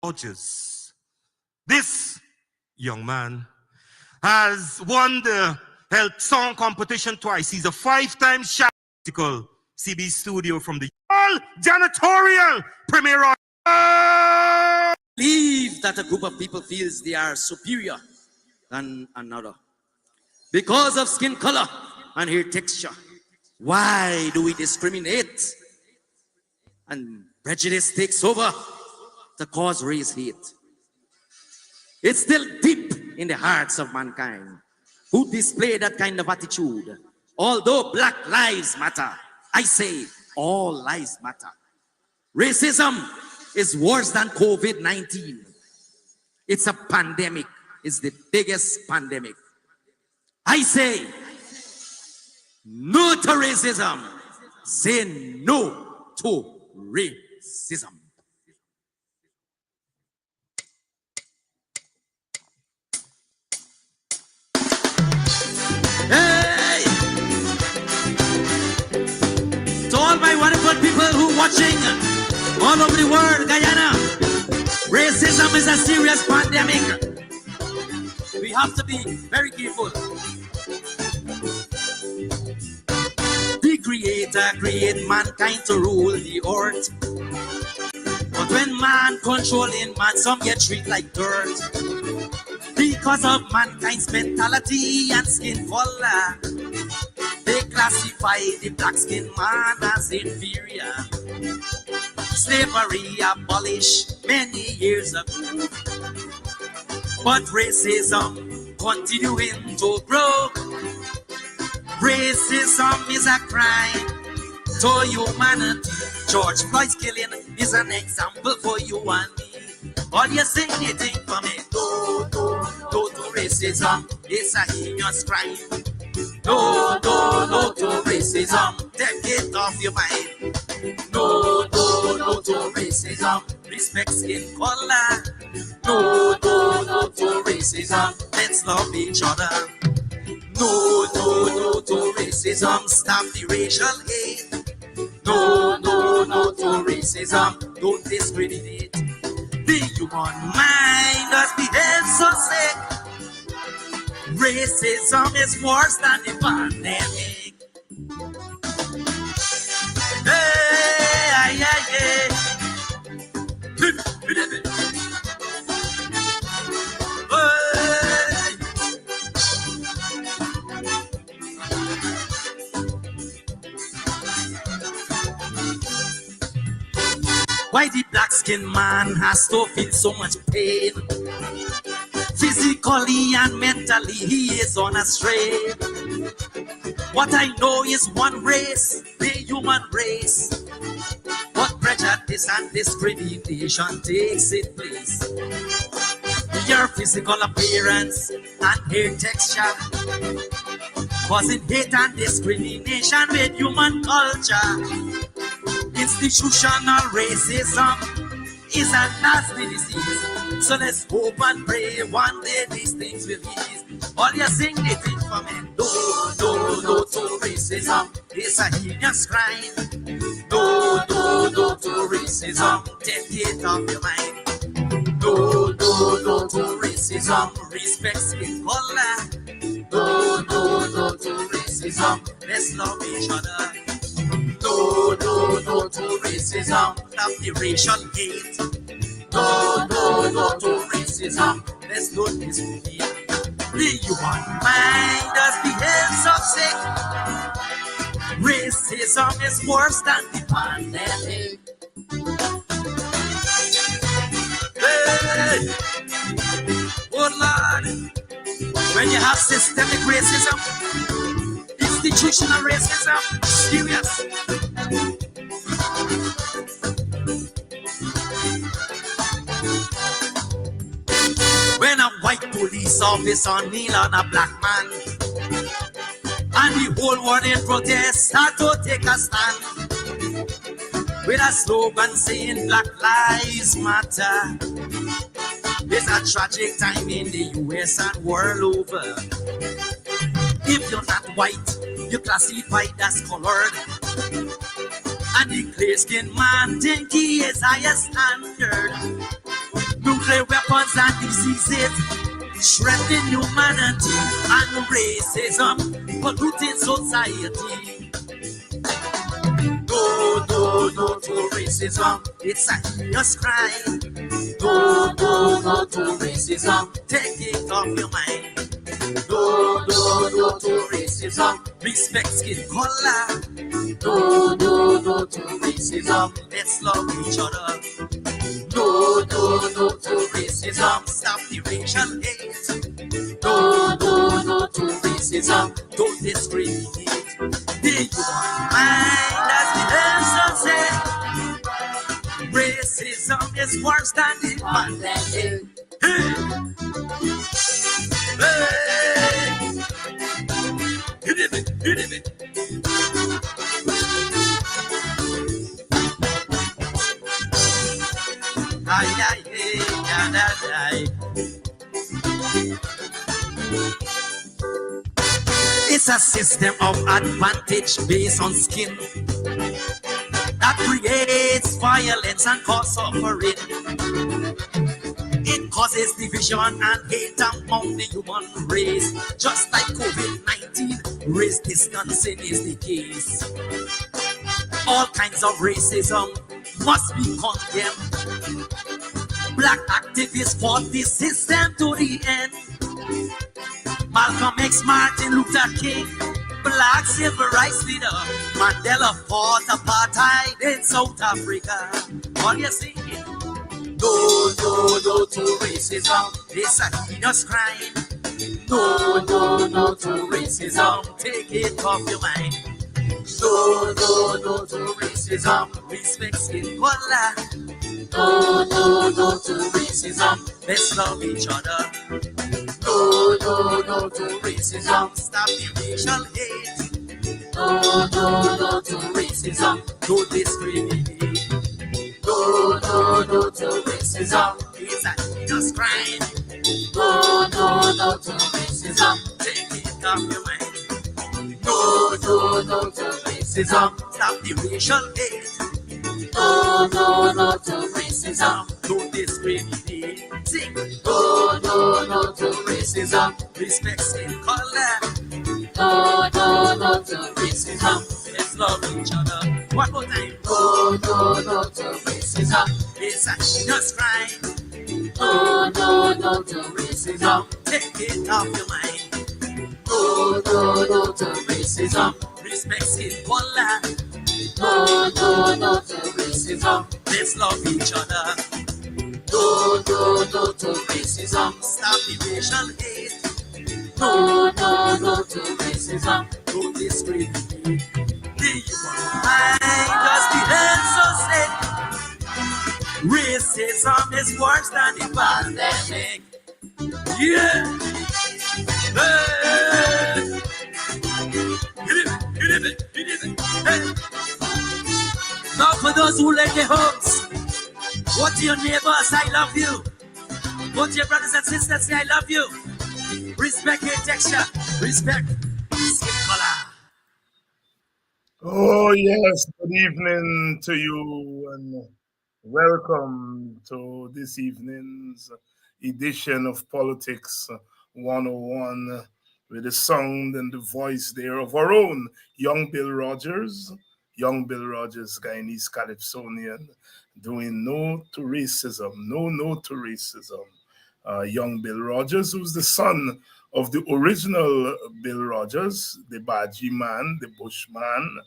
gorgeous. This young man has won the health song competition twice. He's a 5-time champion. CB Studio from the all janitorial premier. Believe that a group of people feels they are superior than another because of skin color and hair texture. Why do we discriminate? And prejudice takes over to cause race hate. It's still deep in the hearts of mankind who display that kind of attitude. Although Black Lives Matter, I say all lives matter. Racism is worse than COVID-19. It's a pandemic. It's the biggest pandemic. I say no to racism. Say no to racism. Hey! To all my wonderful people who are watching all over the world, Guyana, racism is a serious pandemic. We have to be very careful. The Creator created mankind to rule the earth. But when man controlling man, some get treated like dirt. Because of mankind's mentality and skin color, they classify the black skinned man as inferior. Slavery abolished many years ago, but racism continuing to grow. Racism is a crime to humanity. George Floyd's killing is an example for you and me. All you sing anything for me. No to racism. It's a heinous crime. No to racism. Take it off your mind. No to racism. Respect skin color. No to racism. Let's love each other. No to racism. Stop the racial hate. No to racism. Don't discriminate. The human mind has behaved so sick. Racism is worse than the pandemic. Hey, yeah. Why the black skinned man has to feel so much pain? Physically and mentally he is on a strain. What I know is one race, the human race. But prejudice and discrimination takes its place. Your physical appearance and hair texture causing hate and discrimination with human culture. Institutional racism is a nasty disease. So let's hope and pray one day these things will ease. All you sing they think for me. No to racism. It's a heinous crime. No to racism. Take it off your mind. No to racism. Respect skin color. No to racism. Let's love each other. No to racism. Stop the racial hate. No to racism. Let's not discriminate. The human mind does behave so sick. Racism is worse than the pandemic. Hey. Oh Lord, when you have systemic racism, institutional racism, serious. When a white police officer kneel on a black man, and the whole world in protest start to take a stand, with a slogan saying Black Lives Matter. It's a tragic time in the US and world over. If you're not white, you're classified as colored. And the clear-skinned man think he is higher standard. nuclear weapons and diseases, shredding humanity and racism, polluting society. No, no, no to racism, it's a heinous crime. No, no, no to racism, take it off your mind. No, no, no to racism, respect skin color. No, no, no to racism, let's love each other. No, no, no to racism, stop the racial hate. No, no, no to racism, don't discriminate. The human mind, as the answer said, racism is worse than the pandemic. Hit it. It's a system of advantage based on skin that creates violence and cause suffering. It causes division and hate among the human race. Just like COVID-19, race distancing is the case. All kinds of racism must be condemned. Black activists fought this system to the end. Malcolm X, Martin Luther King, black civil rights leader, Mandela fought apartheid in South Africa. What do you see? No, no, no to racism, it's a heinous crime. No, no, no to racism, take it off your mind. No, no, no to racism, respect skin color. No, no, no to racism, let's love each other. No, no, no to racism, stop the racial hate. No, no, no to racism, don't discriminate. No, no, no to racism, it's a heinous crime. No, no, no to racism, take it off your mind. No, no, no to racism, stop the racial hate. No, no, no to racism, don't discriminate. Sing. No, no, no to racism, respect skin color. No, no, no to racism, let's love each other. One more time. No, no, no to racism, it's a heinous crime. No, no, no to racism, take it off your mind. No, no, no to racism, respect skin color. No, no, no to racism, let's love each other. No, no, no to racism, stop the racial hate. No, no, no to racism, don't discriminate. The human mind, just the answer said, racism is worse than the pandemic. Yeah. Hey. Hit it. Hey. Now for those who like the homes, go to your neighbors, I love you. Go to your brothers and sisters, say I love you. Respect your texture, respect skin color. Oh, yes. Good evening to you and welcome to this evening's edition of Politics 101 with the sound and the voice there of our own young Bill Rogers, Guyanese Calypsonian, doing no to racism, no to racism. Young Bill Rogers, who's the son of the original Bill Rogers, the Baji man, the Bushman,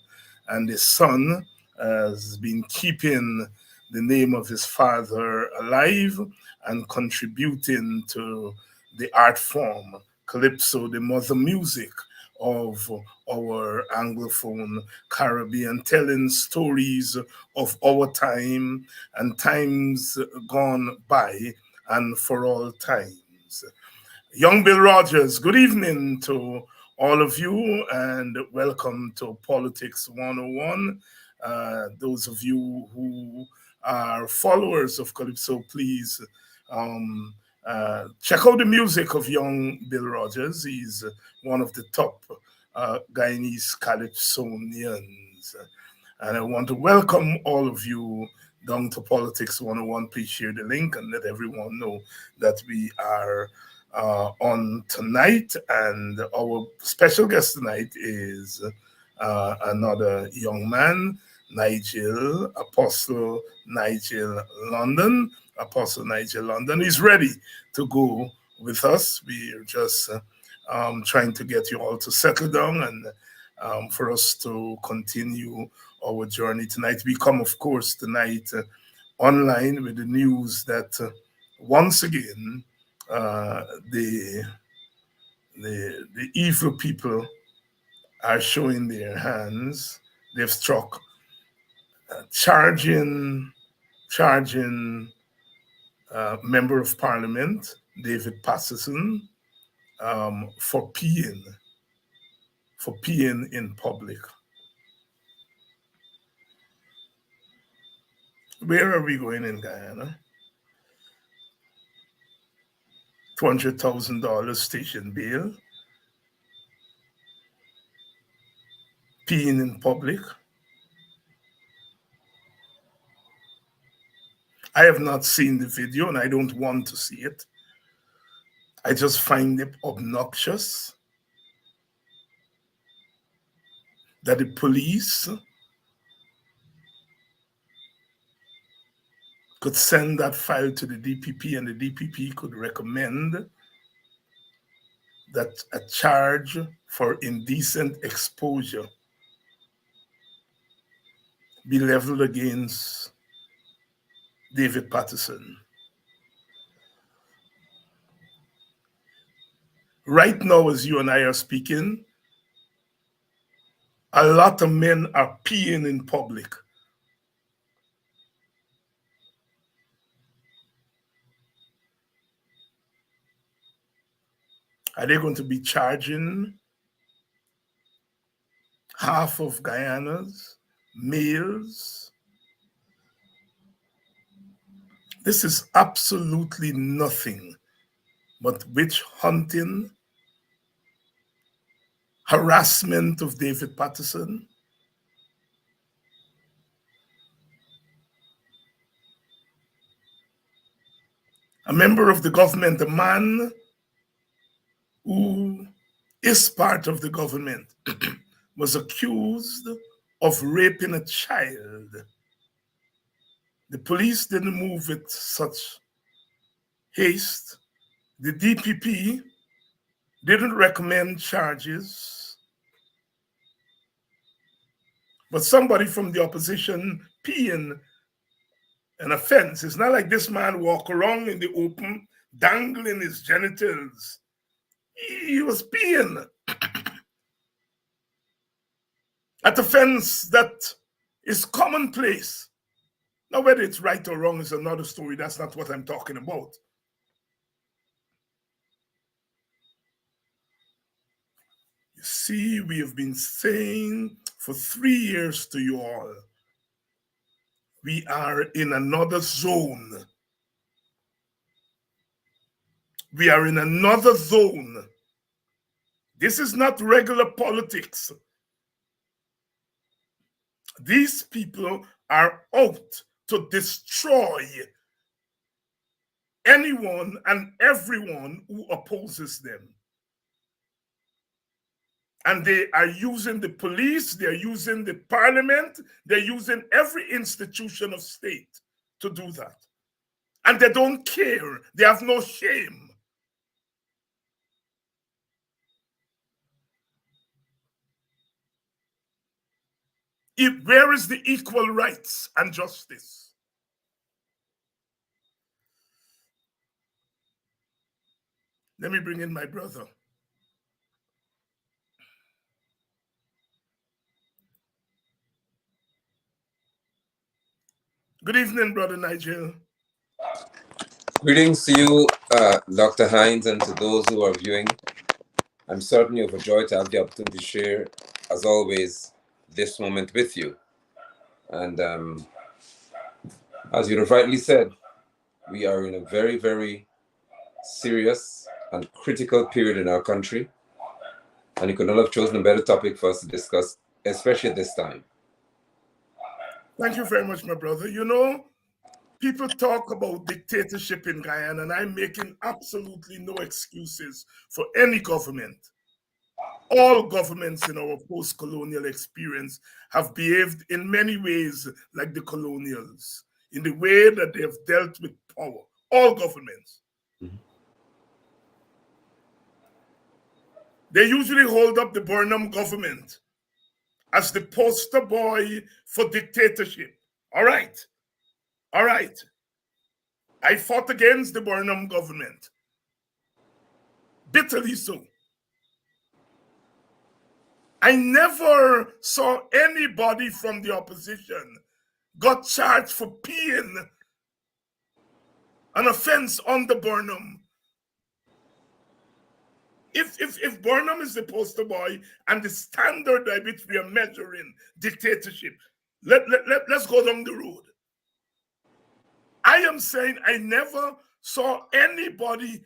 and his son has been keeping the name of his father alive and contributing to the art form, calypso, the mother music of our Anglophone Caribbean, telling stories of our time and times gone by and for all times. Young Bill Rogers, good evening to all of you and welcome to Politics 101. Those of you who are followers of Calypso, please check out the music of young Bill Rogers. He's one of the top Guyanese Calypsonians. And I want to welcome all of you down to Politics 101. Please share the link and let everyone know that we are on tonight. And our special guest tonight is another young man, Nigel, Apostle Nigel London. Apostle Nigel London is ready to go with us. We're just trying to get you all to settle down and for us to continue our journey tonight. We come, of course, tonight online with the news that once again the evil people are showing their hands. They've struck, charging Member of Parliament David Patterson for peeing in public. Where are we going in Guyana? $200,000 station bail. Peeing in public. I have not seen the video and I don't want to see it. I just find it obnoxious that the police could send that file to the DPP and the DPP could recommend that a charge for indecent exposure be leveled against David Patterson. Right now, as you and I are speaking, a lot of men are peeing in public. Are they going to be charging half of Guyana's males? This is absolutely nothing but witch hunting, harassment of David Patterson. A member of the government, a man who is part of the government, was accused of raping a child. The police didn't move with such haste. The DPP didn't recommend charges. But somebody from the opposition peeing an offense. It's not like this man walked around in the open, dangling his genitals. He was peeing at a fence that is commonplace. Now, whether it's right or wrong is another story. That's not what I'm talking about. You see, we have been saying for 3 years to you all, we are in another zone. We are in another zone. This is not regular politics. These people are out to destroy anyone and everyone who opposes them. And they are using the police, they're using the parliament, they're using every institution of state to do that. And they don't care. They have no shame. Where is the equal rights and justice? Let me bring in my brother. Good evening, Brother Nigel. Greetings to you, Dr. Hines, and to those who are viewing. I'm certainly overjoyed to have the opportunity to share, as always, this moment with you. And as you have rightly said, we are in a very, very serious and critical period in our country. And you could not have chosen a better topic for us to discuss, especially at this time. Thank you very much, my brother. You know, People talk about dictatorship in Guyana, and I'm making absolutely no excuses for any government. All governments in our post-colonial experience have behaved in many ways like the colonials, in the way that they have dealt with power. All governments. Mhm. They usually hold up the Burnham government as the poster boy for dictatorship. All right. All right. I fought against the Burnham government. Bitterly so. I never saw anybody from the opposition got charged for peeing an offense on the Burnham. If Burnham is the poster boy and the standard by which we are measuring dictatorship, let's go down the road. I am saying I never saw anybody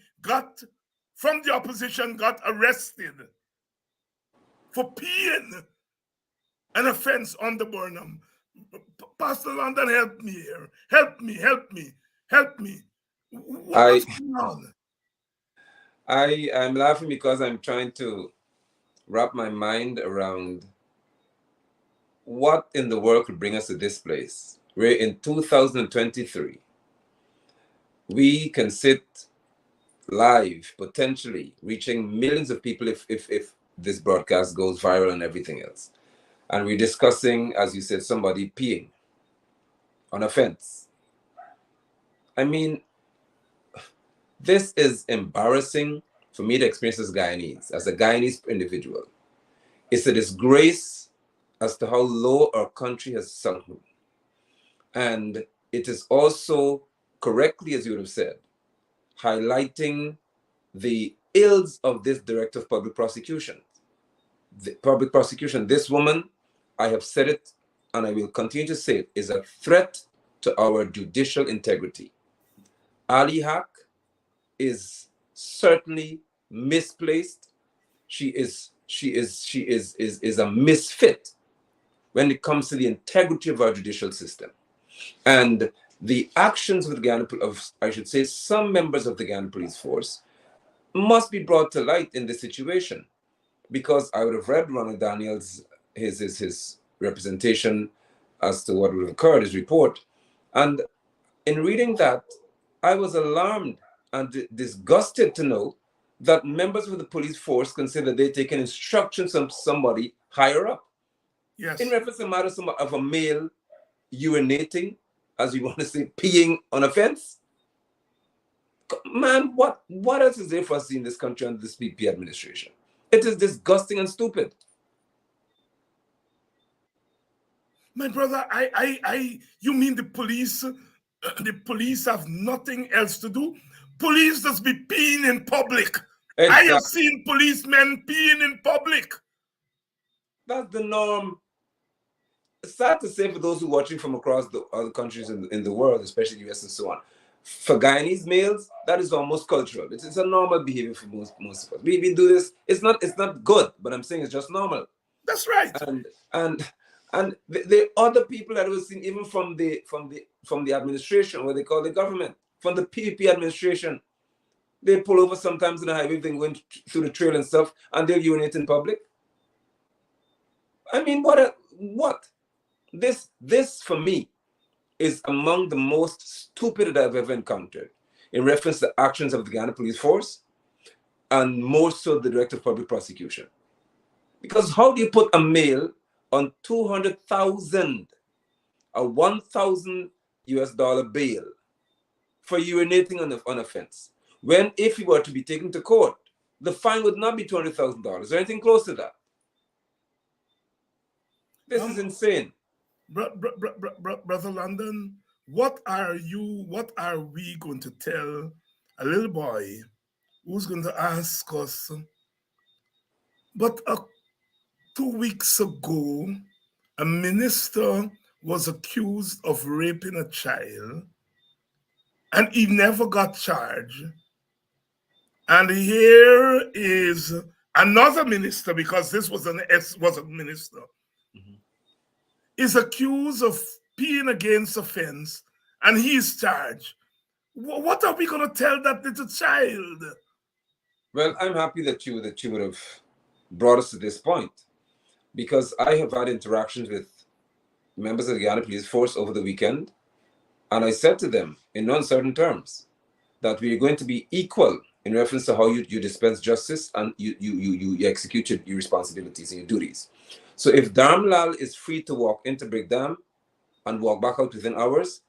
from the opposition got arrested for peeing an offense on the Burnham. Pastor London, help me here. Help me. What's going on? I'm laughing because I'm trying to wrap my mind around what in the world could bring us to this place, where in 2023 we can sit live, potentially reaching millions of people if this broadcast goes viral and everything else. And we're discussing, as you said, somebody peeing on a fence. I mean, this is embarrassing for me to experience as Guyanese, as a Guyanese individual. It's a disgrace as to how low our country has sunk. And it is also, correctly as you would have said, highlighting the ills of this director of public prosecution. The public prosecution, this woman, I have said it and I will continue to say it, is a threat to our judicial integrity. Ali Haq is certainly misplaced. She is a misfit when it comes to the integrity of our judicial system. And the actions of the Guyana, I should say, some members of the Guyana police force must be brought to light in this situation, because I would have read Ronald Daniels, his representation as to what would have occurred, his report. And in reading that, I was alarmed and disgusted to know that members of the police force consider they're taking instructions from somebody higher up. Yes. In reference to matters of a male urinating, as you want to say, peeing on a fence. Man, what else is there for us in this country under this PP administration? It is disgusting and stupid. My brother, you mean the police have nothing else to do? Police just be peeing in public. Exactly. I have seen policemen peeing in public. That's the norm. It's sad to say for those who are watching from across the other countries in the world, especially the US and so on. For Guyanese males, that is almost cultural. It's a normal behavior for most of us. We do this. It's not good, but I'm saying it's just normal. That's right. And the other people that we've seen, even from the administration, what they call the government, from the PPP administration, they pull over sometimes in the highway, they're going through the trail and stuff, and they'll urinate in public. I mean, what? This for me is among the most stupid that I've ever encountered in reference to actions of the Guyana police force, and more so the director of public prosecution. Because how do you put a male on $200,000, a $1,000 bail for urinating on a fence, when if he were to be taken to court, the fine would not be $200,000 or anything close to that? This is insane. Brother London, what are we going to tell a little boy who's going to ask us, but 2 weeks ago, a minister was accused of raping a child and he never got charged. And here is another minister, because this was a minister, is accused of peeing against a fence and he is charged. What are we going to tell that little child? Well, I'm happy that you would have brought us to this point, because I have had interactions with members of the Guyana Police Force over the weekend, and I said to them in no uncertain terms that we are going to be equal in reference to how you dispense justice and you execute your responsibilities and your duties. So if Dharmlal is free to walk into Brig Dam and walk back out within hours,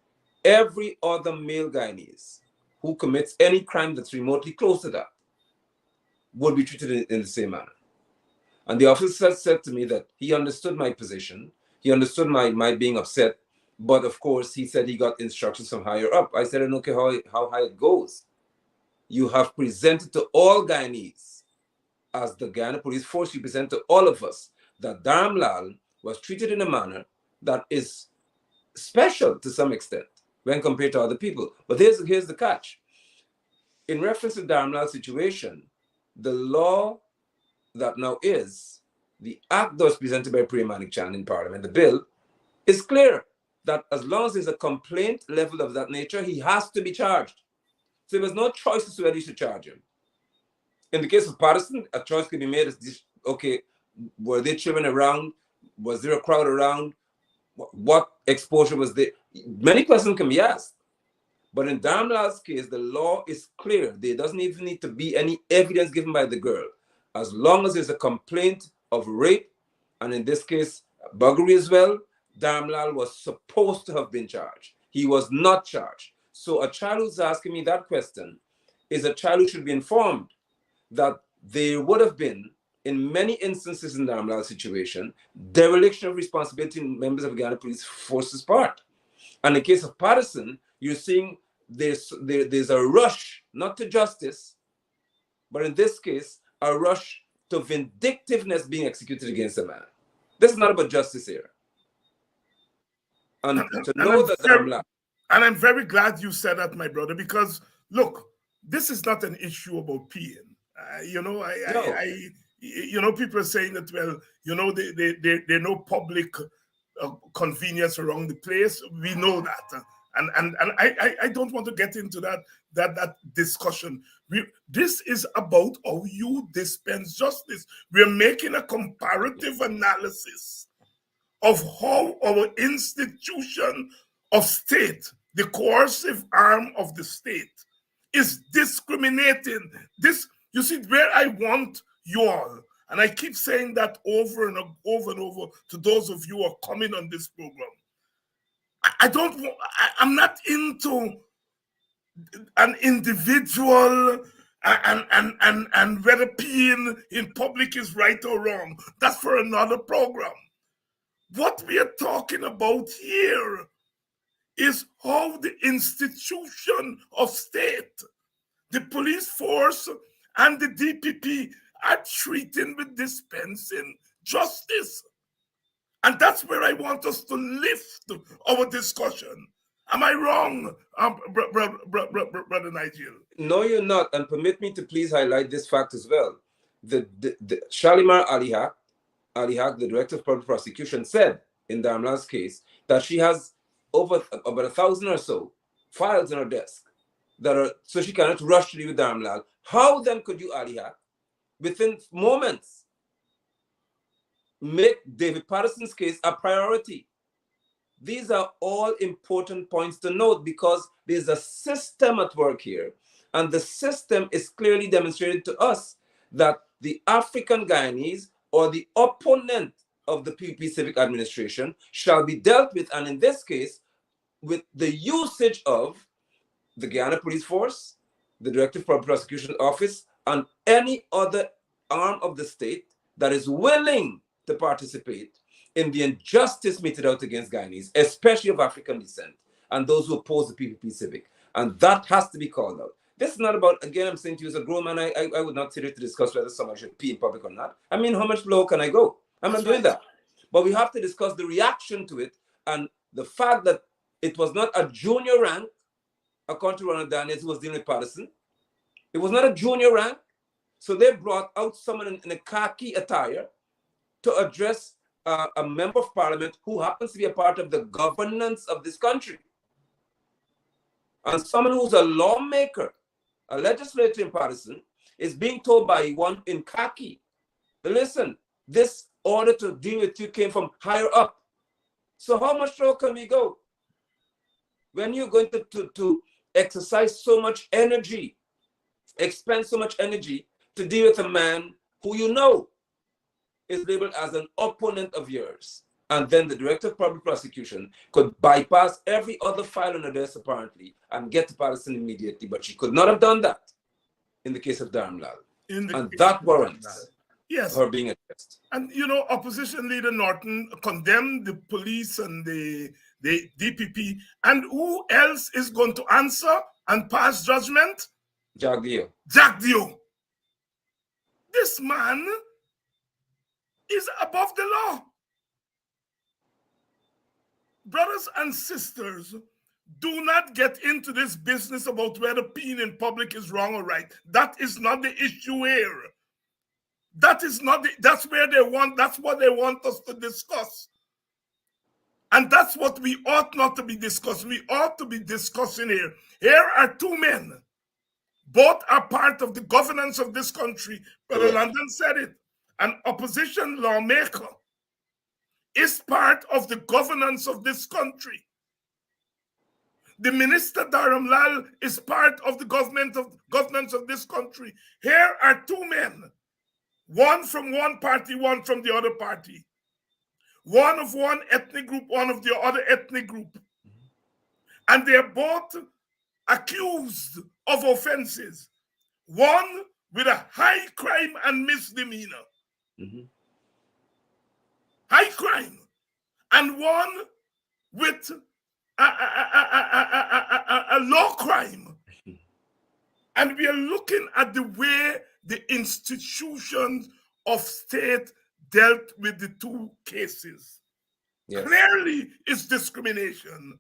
every other male Guyanese who commits any crime that's remotely close to that would be treated in the same manner. And the officer said to me that he understood my position, he understood my being upset, but of course he said he got instructions from higher up. I said, I don't care how high it goes. You have presented to all Guyanese, as the Guyana Police Force, you present to all of us that Dharmlal was treated in a manner that is special to some extent when compared to other people. But here's the catch. In reference to Dharmlal's situation, the law that now is, the act that was presented by Priya Manik-Chan in Parliament, the bill, is clear that as long as there's a complaint level of that nature, he has to be charged. So there was no choice as to whether you should charge him. In the case of Patterson, a choice could be made as this, okay, were there children around? Was there a crowd around? What exposure was there? Many questions can be asked. But in Dharmlal's case, the law is clear. There doesn't even need to be any evidence given by the girl. As long as there's a complaint of rape, and in this case, buggery as well, Dharmlal was supposed to have been charged. He was not charged. So a child who's asking me that question is a child who should be informed that there would have been, in many instances in Dharmlal's situation, dereliction of responsibility in members of Guyana Police Force's part. And in the case of Patterson, you're seeing there's a rush, not to justice, but in this case, a rush to vindictiveness being executed against a man. This is not about justice here. And to know that Dharmlal... And I'm very glad you said that, my brother, because, look, this is not an issue about peeing. People are saying that, well, there are no public convenience around the place. We know that. And I don't want to get into that discussion. This is about how you dispense justice. We're making a comparative analysis of how our institution of state, the coercive arm of the state, is discriminating. This, you see, where I want you all, and I keep saying that over and over to those of you who are coming on this program. I'm not into an individual and whether peeing in public is right or wrong. That's for another program. What we are talking about here is how the institution of state, the police force and the DPP are treating with dispensing justice. And that's where I want us to lift our discussion. Am I wrong, Brother Nigel? No, you're not. And permit me to please highlight this fact as well. The Shalimar Ali Haq, the Director of Public Prosecution, said in Dharmlal's case that she has over about 1,000 or so files on her desk that are, so she cannot rush to leave with Dharmlal. How then could you, Ali Haq, within moments, make David Patterson's case a priority? These are all important points to note, because there's a system at work here, and the system is clearly demonstrated to us that the African Guyanese, or the opponent of the PPP Civic Administration, shall be dealt with, and in this case, with the usage of the Guyana Police Force, the Directive Public Prosecution Office, and any other arm of the state that is willing to participate in the injustice meted out against Guyanese, especially of African descent, and those who oppose the PPP Civic. And that has to be called out. This is not about, again, I'm saying to you as a grown man, I would not sit here to discuss whether someone should pee in public or not. I mean, how much lower can I go? I'm not doing that. But we have to discuss the reaction to it, and the fact that it was not a junior rank, according to Ronald Daniels, who was dealing with Patterson. It was not a junior rank. So they brought out someone in a khaki attire to address a member of parliament who happens to be a part of the governance of this country. And someone who's a lawmaker, a legislative partisan, is being told by one in khaki, listen, this order to deal with you came from higher up. So how much lower can we go? When you're going to exercise so much energy, expend so much energy to deal with a man who you know is labeled as an opponent of yours, and then the director of public prosecution could bypass every other file on the desk apparently and get to Patterson immediately, but she could not have done that in the case of Dharmlal. And that warrants her being addressed. And you know, opposition leader Norton condemned the police and the DPP. And who else is going to answer and pass judgment? Jagdeo. Jagdeo. This man is above the law. Brothers and sisters, do not get into this business about whether peeing in public is wrong or right. That is not the issue here. That is not that's what they want us to discuss. And that's what we ought not to be discussing. We ought to be discussing here. Here are two men. Both are part of the governance of this country. Brother London said it. An opposition lawmaker is part of the governance of this country. The Minister Dharamlal is part of the governance of this country. Here are two men. One from one party, one from the other party. One of one ethnic group, one of the other ethnic group. And they're both accused of offenses. One with a high crime and misdemeanor. High crime. And one with a low crime. And we are looking at the way the institutions of state dealt with the two cases. Yes. Clearly, it's discrimination.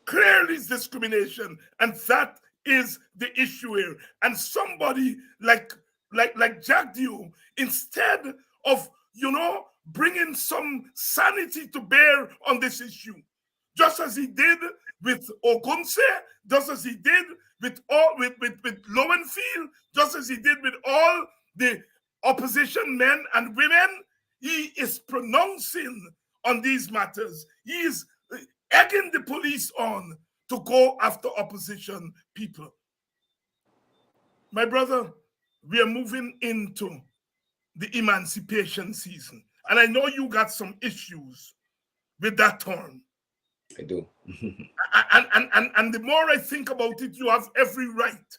Clearly, it's discrimination, and that is the issue here. And somebody like Jagdeo, instead of bringing some sanity to bear on this issue, just as he did with Ogunse, just as he did with Lowenfield, just as he did with all the opposition men and women, he is pronouncing on these matters. He is egging the police on to go after opposition people. My brother, we are moving into the emancipation season. And I know you got some issues with that term. I do. and the more I think about it, you have every right.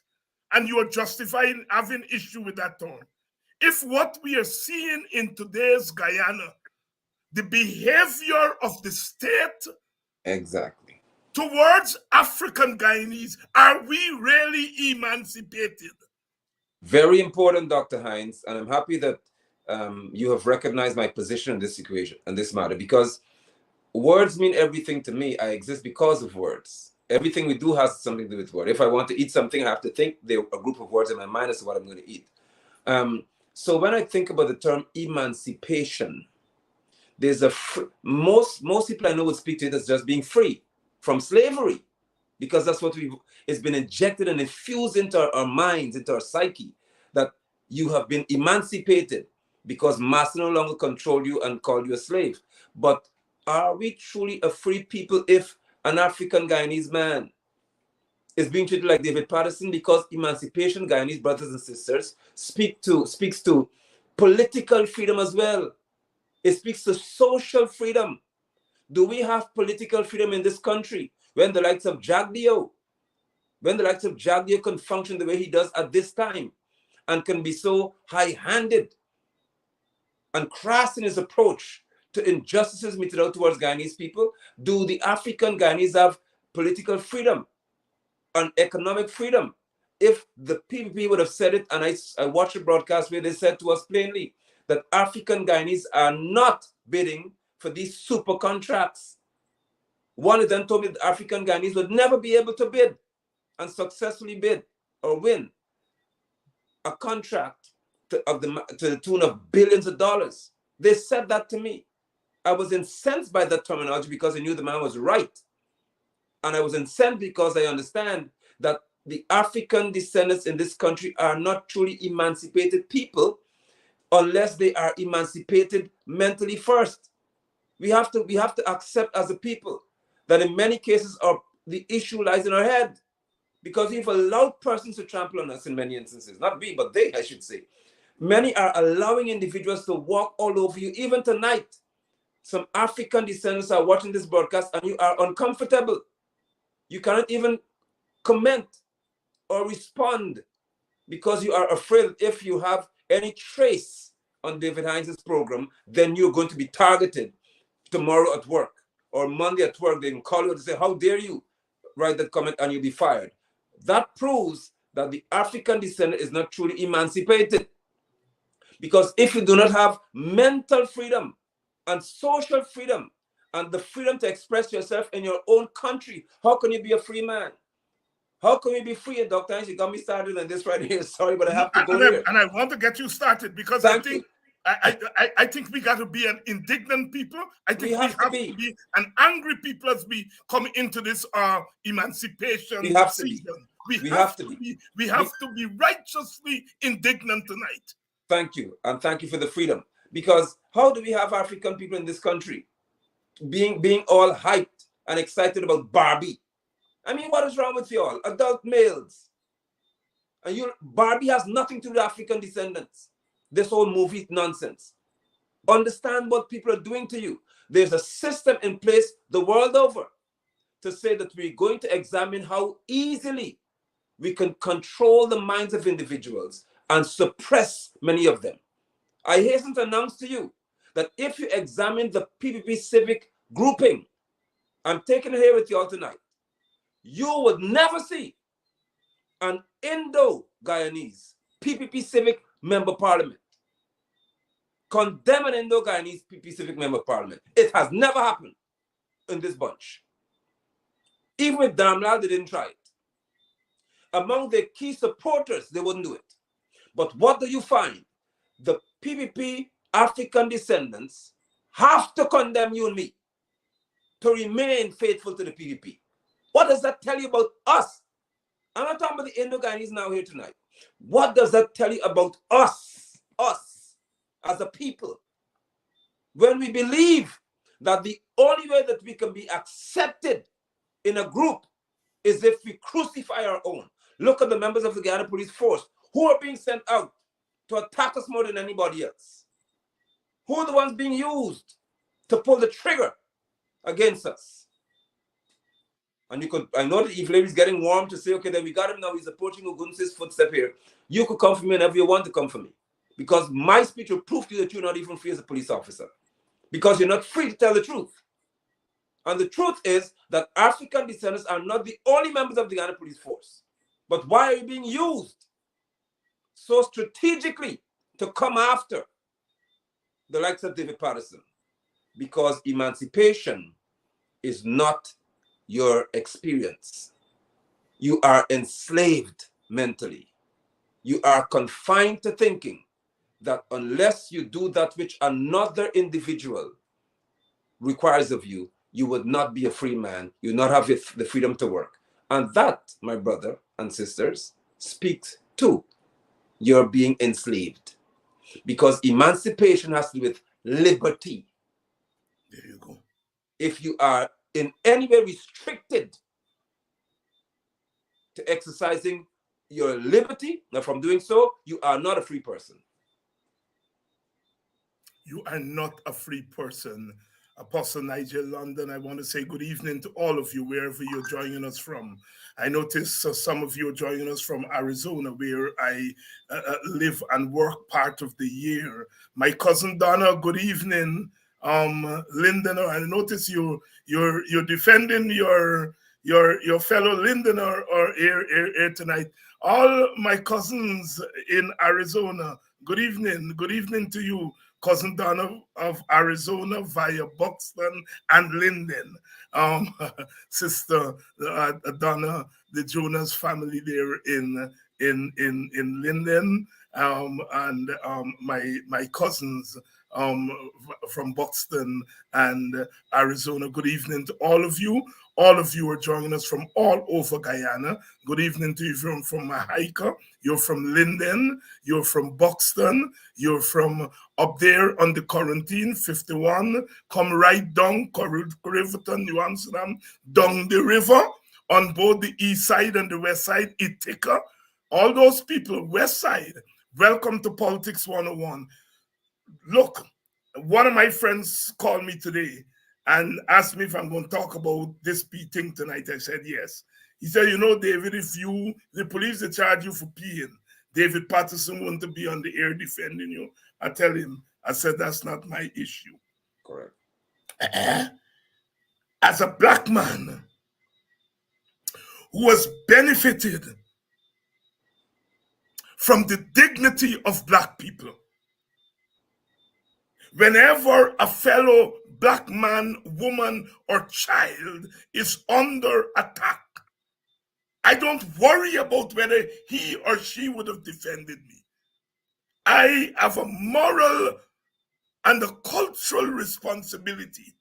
And you are justifying having issue with that term. If what we are seeing in today's Guyana, the behavior of the state exactly towards African Guyanese, are we really emancipated? Very important, Dr. Hines, and I'm happy that you have recognized my position in this equation, and this matter, because words mean everything to me. I exist because of words. Everything we do has something to do with words. If I want to eat something, I have to think there are a group of words in my mind as to what I'm going to eat. So when I think about the term emancipation, there's most people I know would speak to it as just being free from slavery, because that's what it's been injected and infused into our minds, into our psyche, that you have been emancipated because master no longer control you and call you a slave. But are we truly a free people if an African Guyanese man is being treated like David Patterson? Because emancipation, Guyanese brothers and sisters, speaks to political freedom as well. It speaks to social freedom. Do we have political freedom in this country when the likes of Jagdeo can function the way he does at this time and can be so high-handed and crass in his approach to injustices meted out towards Guyanese people? Do the African Guyanese have political freedom and economic freedom? If the PPP would have said it, and I watched the broadcast where they said to us plainly that African Guyanese are not bidding for these super contracts. One of them told me that African Guyanese would never be able to bid and successfully bid or win a contract to the tune of billions of dollars. They said that to me. I was incensed by that terminology because I knew the man was right. And I was incensed because I understand that the African descendants in this country are not truly emancipated people unless they are emancipated mentally first. We have to accept as a people that in many cases the issue lies in our head, because we've allowed persons to trample on us in many instances. Not we, but they, I should say. Many are allowing individuals to walk all over you. Even tonight, some African descendants are watching this broadcast and you are uncomfortable. You cannot even comment or respond because you are afraid if you have any trace on David Hinds' program, then you're going to be targeted tomorrow at work or Monday at work. They can call you and say, how dare you write that comment, and you'll be fired. That proves that the African descendant is not truly emancipated. Because if you do not have mental freedom and social freedom and the freedom to express yourself in your own country, how can you be a free man? How can we be free? Dr. Hinds, you got me started on this right here. Sorry, but I have to go here. And I want to get you started because Thank I think you. I think we got to be an indignant people. I think we have to be an angry people as we come into this emancipation season. We have to be righteously indignant tonight. Thank you. And thank you for the freedom. Because how do we have African people in this country being all hyped and excited about Barbie? I mean, what is wrong with you all? Adult males. And Barbie has nothing to do with African descendants. This whole movie nonsense. Understand what people are doing to you. There's a system in place the world over to say that we're going to examine how easily we can control the minds of individuals and suppress many of them. I hasten to announce to you that if you examine the PPP civic grouping, I'm taking it here with you all tonight, you would never see an Indo-Guyanese PPP civic member parliament condemn an Indo-Guyanese PPP civic member parliament. It has never happened in this bunch. Even with Damlal, they didn't try it. Among their key supporters, they wouldn't do it. But what do you find? The PPP African descendants have to condemn you and me to remain faithful to the PPP. What does that tell you about us? I'm not talking about the Indo-Guyanese now here tonight. What does that tell you about us as a people? When we believe that the only way that we can be accepted in a group is if we crucify our own. Look at the members of the Guyana Police Force who are being sent out to attack us more than anybody else. Who are the ones being used to pull the trigger against us? And I know the evil lady is getting warm to say, okay, then we got him now, he's approaching Ogunse's footstep here. You could come for me whenever you want to come for me. Because my speech will prove to you that you're not even free as a police officer. Because you're not free to tell the truth. And the truth is that African descendants are not the only members of the Guyana Police Force. But why are you being used so strategically to come after the likes of David Patterson? Because emancipation is not your experience. You are enslaved mentally. You are confined to thinking that unless you do that which another individual requires of you, you would not be a free man. You would not have the freedom to work. And that, my brother and sisters, speaks to your being enslaved. Because emancipation has to do with liberty. There you go. If you are in any way restricted to exercising your liberty, now from doing so, you are not a free person. You are not a free person. Apostle Nigel London, I want to say good evening to all of you, wherever you're joining us from. I notice some of you are joining us from Arizona, where I live and work part of the year. My cousin Donna, good evening. Lindener, I notice you're defending your fellow Lindener or here tonight. All my cousins in Arizona, good evening to you. Cousin Donna of Arizona via Buxton and Linden. Sister Donna, the Jonas family there in Linden. And my cousins from Buxton and Arizona. Good evening to all of you. All of you are joining us from all over Guyana. Good evening to you from Mahaica. You're from Linden. You're from Buxton. You're from up there on the quarantine, 51. Come right down, Riverton, New Amsterdam, down the river on both the east side and the west side, Ithaca. All those people, west side, welcome to Politics 101. Look, one of my friends called me today and asked me if I'm going to talk about this thing tonight. I said yes. He said, you know, David, if the police they charge you for peeing, David Patterson want to be on the air defending you. I tell him, I said, that's not my issue. Correct. As a black man who has benefited from the dignity of black people, whenever a fellow black man, woman, or child is under attack, I don't worry about whether he or she would have defended me. I have a moral and a cultural responsibility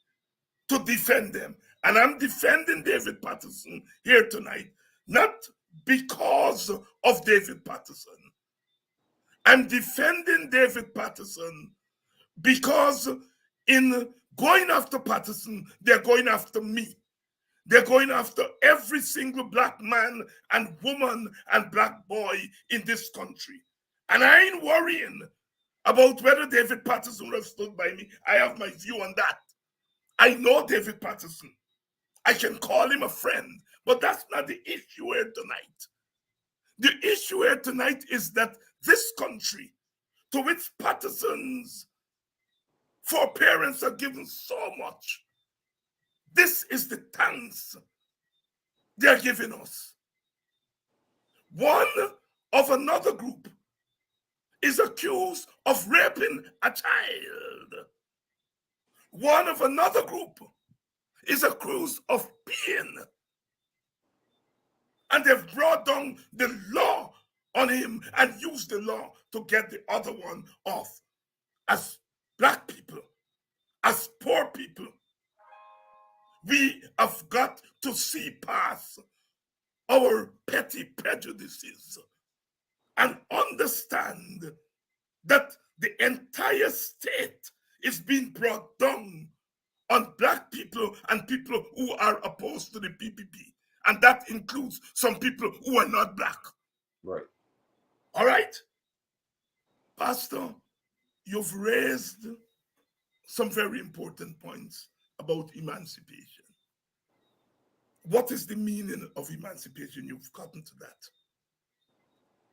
to defend them. And I'm defending David Patterson here tonight, not because of David Patterson. I'm defending David Patterson because in going after Patterson, they're going after me. They're going after every single black man and woman and black boy in this country. And I ain't worrying about whether David Patterson would have stood by me. I have my view on that. I know David Patterson. I can call him a friend, but that's not the issue here tonight. The issue here tonight is that this country, to which Patterson's foreparents are given so much, this is the thanks they're giving us. One of another group is accused of raping a child. One of another group is accused of peeing. And they've brought down the law on him and used the law to get the other one off. As black people, as poor people, we have got to see past our petty prejudices and understand that the entire state is being brought down on black people and people who are opposed to the PPP. And that includes some people who are not black. Right. All right? Pastor, you've raised some very important points about emancipation. What is the meaning of emancipation? You've gotten to that.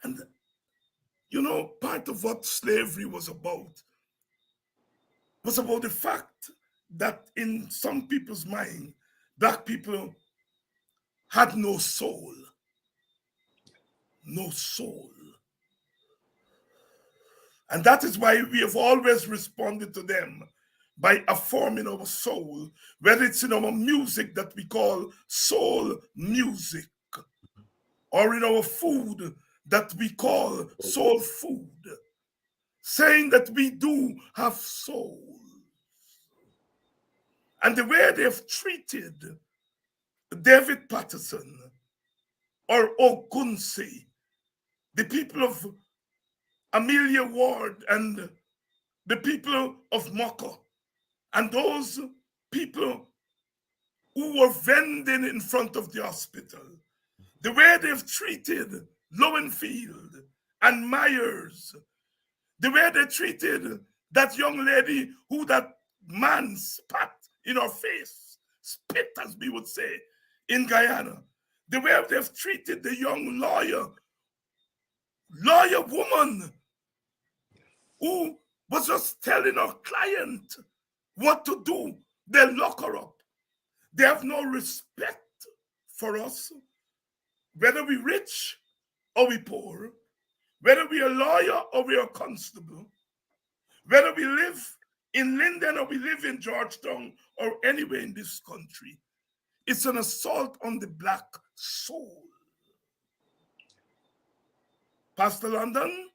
And, you know, part of what slavery was about the fact that in some people's mind, black people had no soul. No soul. And that is why we have always responded to them by affirming our soul, whether it's in our music that we call soul music, or in our food that we call soul food, saying that we do have soul. And the way they've treated David Patterson or Ogunse, the people of Amelia Ward and the people of Moko, and those people who were vending in front of the hospital, the way they've treated Lowenfield and Myers, the way they treated that young lady who that man spat in her face, spit as we would say in Guyana, the way they've treated the young lawyer woman who was just telling her client what to do, they lock her up. They have no respect for us, whether we rich or we poor, whether we are lawyer or we are constable, whether we live in Linden or we live in Georgetown or anywhere in this country. It's an assault on the black soul. Pastor London,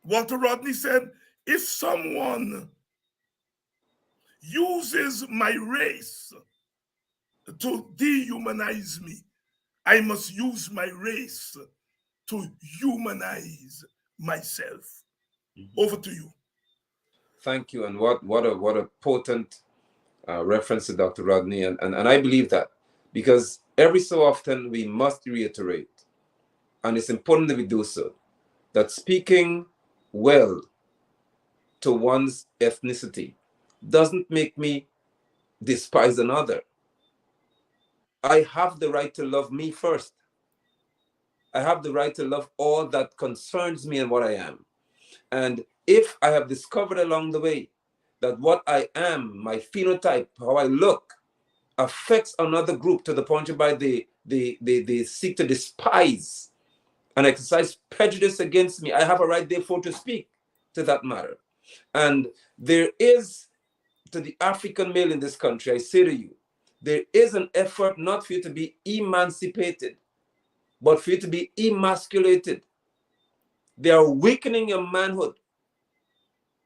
Walter Rodney said, if someone uses my race to dehumanize me, I must use my race to humanize myself. Over to you. Thank you. And what a potent reference to Dr. Rodney. And I believe that, because every so often we must reiterate, and it's important that we do so, that speaking well to one's ethnicity doesn't make me despise another. I have the right to love me first. I have the right to love all that concerns me and what I am. And if I have discovered along the way that what I am, my phenotype, how I look, affects another group to the point whereby they seek to despise and exercise prejudice against me, I have a right, therefore, to speak to that matter. And there is, to the African male in this country, I say to you, there is an effort not for you to be emancipated, but for you to be emasculated. They are weakening your manhood.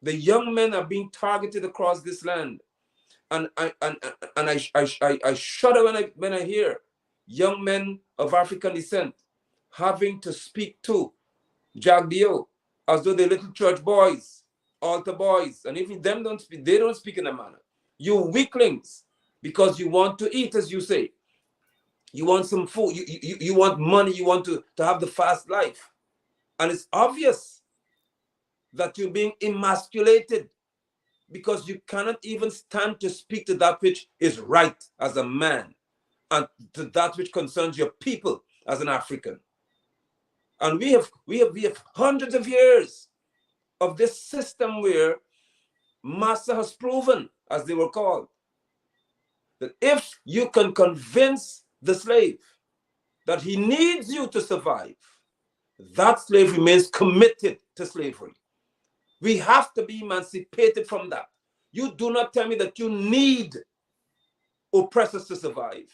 The young men are being targeted across this land. And I shudder when I hear young men of African descent having to speak to Jagdio as though they're little church boys, altar boys, and even them don't speak, they don't speak in a manner. You weaklings, because you want to eat, as you say. You want some food, you want money, you want to have the fast life. And it's obvious that you're being emasculated, because you cannot even stand to speak to that which is right as a man, and to that which concerns your people as an African. And we have hundreds of years of this system where Massa has proven, as they were called, that if you can convince the slave that he needs you to survive, that slave remains committed to slavery. We have to be emancipated from that. You do not tell me that you need oppressors to survive.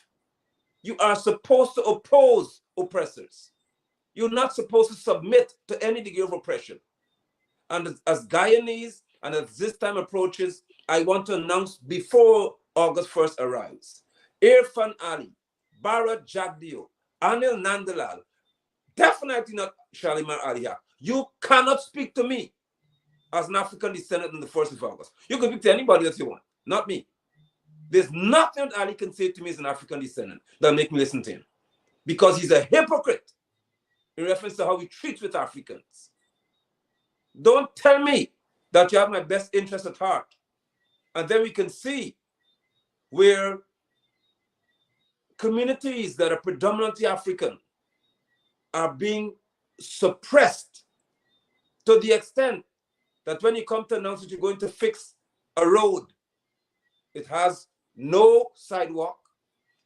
You are supposed to oppose oppressors. You're not supposed to submit to any degree of oppression. And as Guyanese, and as this time approaches, I want to announce before August 1st arrives, Irfan Ali, Bharat Jagdeo, Anil Nandalal, definitely not Shalimar Aliya. You cannot speak to me as an African descendant on the 1st of August. You can speak to anybody that you want, not me. There's nothing that Ali can say to me as an African descendant that'll make me listen to him, because he's a hypocrite in reference to how he treats with Africans. Don't tell me that you have my best interest at heart. And then we can see where communities that are predominantly African are being suppressed to the extent that when you come to announce that you're going to fix a road, it has no sidewalk,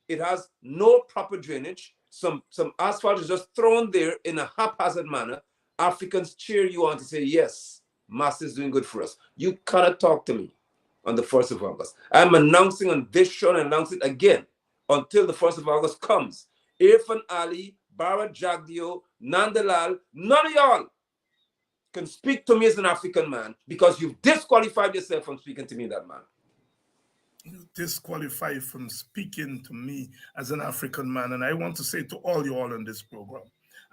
it has no proper drainage, some asphalt is just thrown there in a haphazard manner. Africans cheer you on to say, yes, Master is doing good for us. You cannot talk to me on the 1st of August. I'm announcing on this show, and announce it again until the 1st of August comes. Irfan Ali, Bharat Jagdeo, Nandalal, none of y'all can speak to me as an African man, because you've disqualified yourself from speaking to me, that man. You disqualified from speaking to me as an African man. And I want to say to all you all on this program,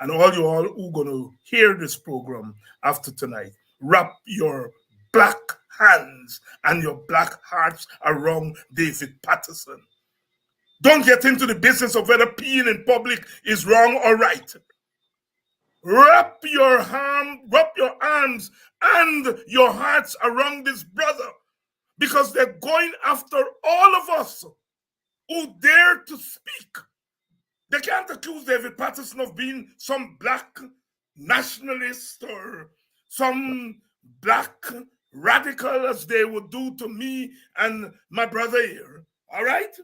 and all you all who are going to hear this program after tonight, wrap your black hands and your black hearts around David Patterson. Don't get into the business of whether peeing in public is wrong or right. Wrap your arms and your hearts around this brother, because they're going after all of us who dare to speak. They can't accuse David Patterson of being some black nationalist or some black radical, as they would do to me and my brother here. All right?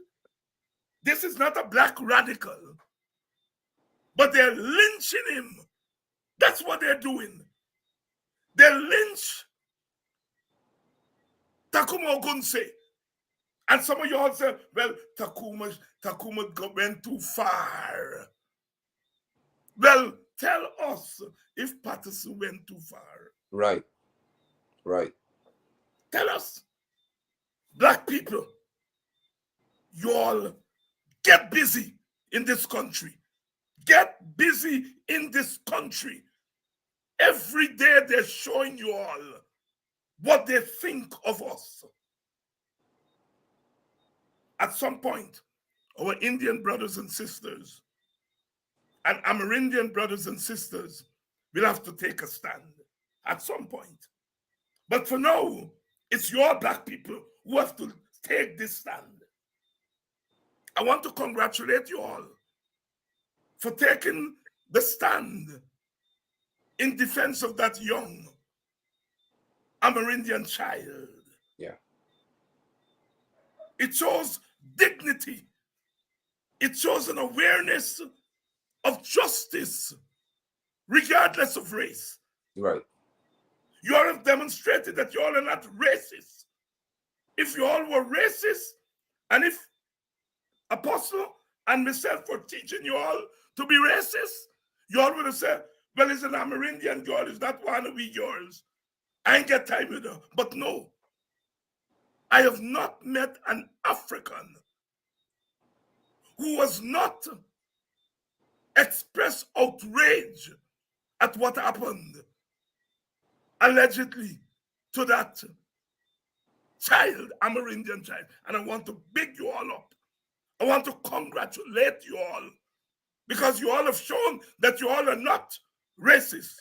This is not a black radical. But they're lynching him. That's what they're doing. They lynch Takuma Ogunse. And some of y'all say, well, Takuma went too far. Well, tell us if Patterson went too far. Right. Right. Tell us, black people, you all get busy in this country. Get busy in this country. Every day they're showing you all what they think of us. At some point, our Indian brothers and sisters and Amerindian brothers and sisters will have to take a stand at some point. But for now, it's your black people who have to take this stand. I want to congratulate you all for taking the stand in defense of that young Amerindian child. Yeah. It shows dignity. It shows an awareness of justice, regardless of race. Right. You all have demonstrated that you all are not racist. If you all were racist, and if Apostle and myself were teaching you all to be racist, you all would have said, well, it's an Amerindian girl, is that one of we girls? I ain't got time with her. But no, I have not met an African who was not expressed outrage at what happened, allegedly, to that child, Amerindian child. And I want to big you all up. I want to congratulate you all, because you all have shown that you all are not racist,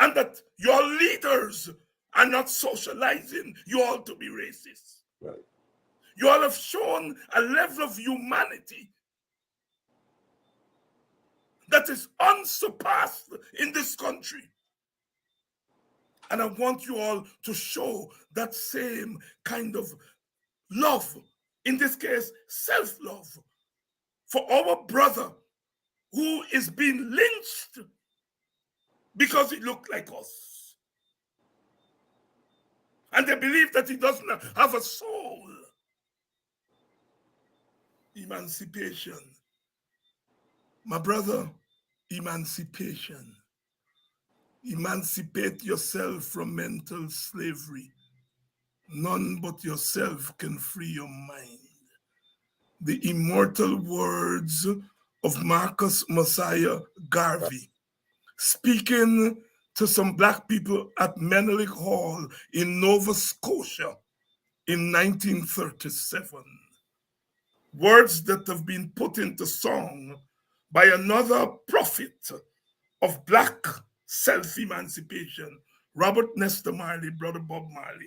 and that your leaders are not socializing you all to be racist. Right. You all have shown a level of humanity that is unsurpassed in this country. And I want you all to show that same kind of love, in this case, self-love, for our brother who is being lynched because he looked like us. And they believe that he doesn't have a soul. Emancipation. My brother, emancipation. Emancipate yourself from mental slavery. None but yourself can free your mind. The immortal words of Marcus Messiah Garvey, speaking to some black people at Menelik Hall in Nova Scotia in 1937. Words that have been put into song by another prophet of black self-emancipation, Robert Nesta Marley, Brother Bob Marley.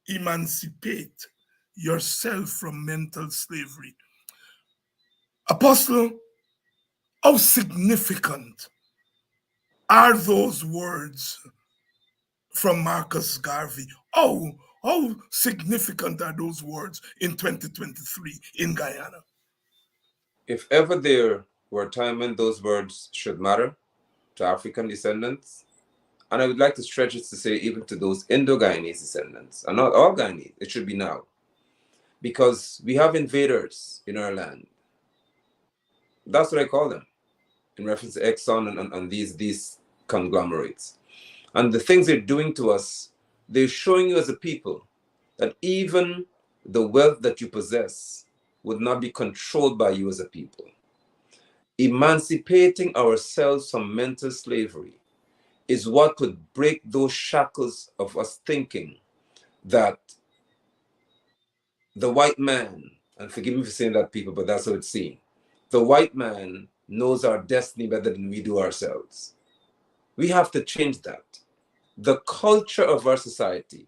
Emancipate yourself from mental slavery. Apostle, how significant are those words from Marcus Garvey? How significant are those words in 2023 in Guyana? If ever there were a time when those words should matter to African descendants, and I would like to stretch it to say even to those Indo-Guyanese descendants, and not all Guyanese, it should be now. Because we have invaders in our land. That's what I call them, in reference to Exxon and these conglomerates. And the things they're doing to us, they're showing you as a people that even the wealth that you possess would not be controlled by you as a people. Emancipating ourselves from mental slavery is what could break those shackles of us thinking that the white man, and forgive me for saying that, people, but that's how it's seen, the white man knows our destiny better than we do ourselves. We have to change that. The culture of our society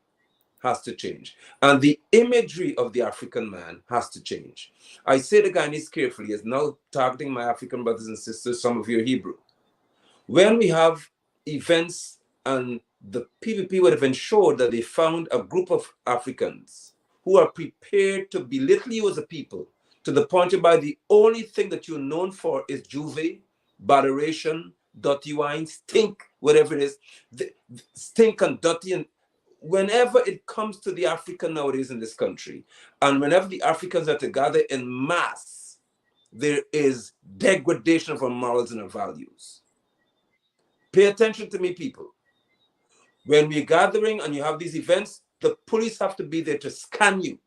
has to change. And the imagery of the African man has to change. I say the Guyanese carefully, as now targeting my African brothers and sisters, some of you are Hebrew. When we have events and the PPP would have ensured that they found a group of Africans who are prepared to belittle you as a people to the point whereby the only thing that you're known for is juve, botheration, dirty wine, stink, whatever it is, stink and dirty. And whenever it comes to the African nowadays in this country, and whenever the Africans are together in mass, there is degradation of our morals and our values. Pay attention to me, people. When we're gathering and you have these events, the police have to be there to scan you,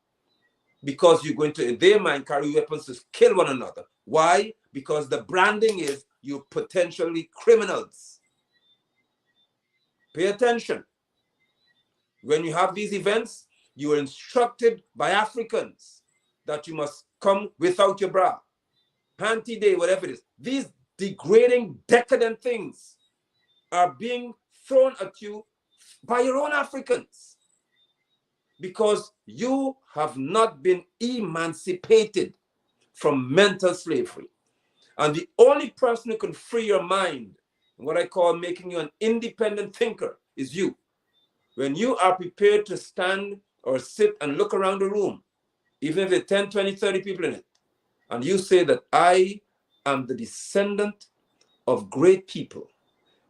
because you're going to, in their mind, carry weapons to kill one another. Why? Because the branding is you're potentially criminals. Pay attention. When you have these events, you are instructed by Africans that you must come without your bra, panty day, whatever it is. These degrading, decadent things are being thrown at you by your own Africans, because you have not been emancipated from mental slavery. And the only person who can free your mind, what I call making you an independent thinker, is you. When you are prepared to stand or sit and look around the room, even if there are 10, 20, 30 people in it, and you say that I am the descendant of great people,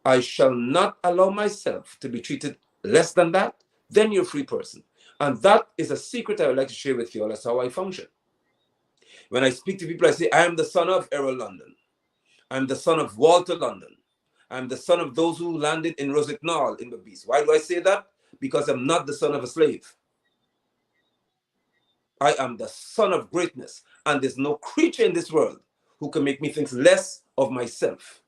I shall not allow myself to be treated less than that, then you're a free person. And that is a secret I would like to share with you all. That's how I function. When I speak to people, I say, I am the son of Errol London. I'm the son of Walter London. I'm the son of those who landed in Rosignol in Berbice. Why do I say that? Because I'm not the son of a slave. I am the son of greatness. And there's no creature in this world who can make me think less of myself.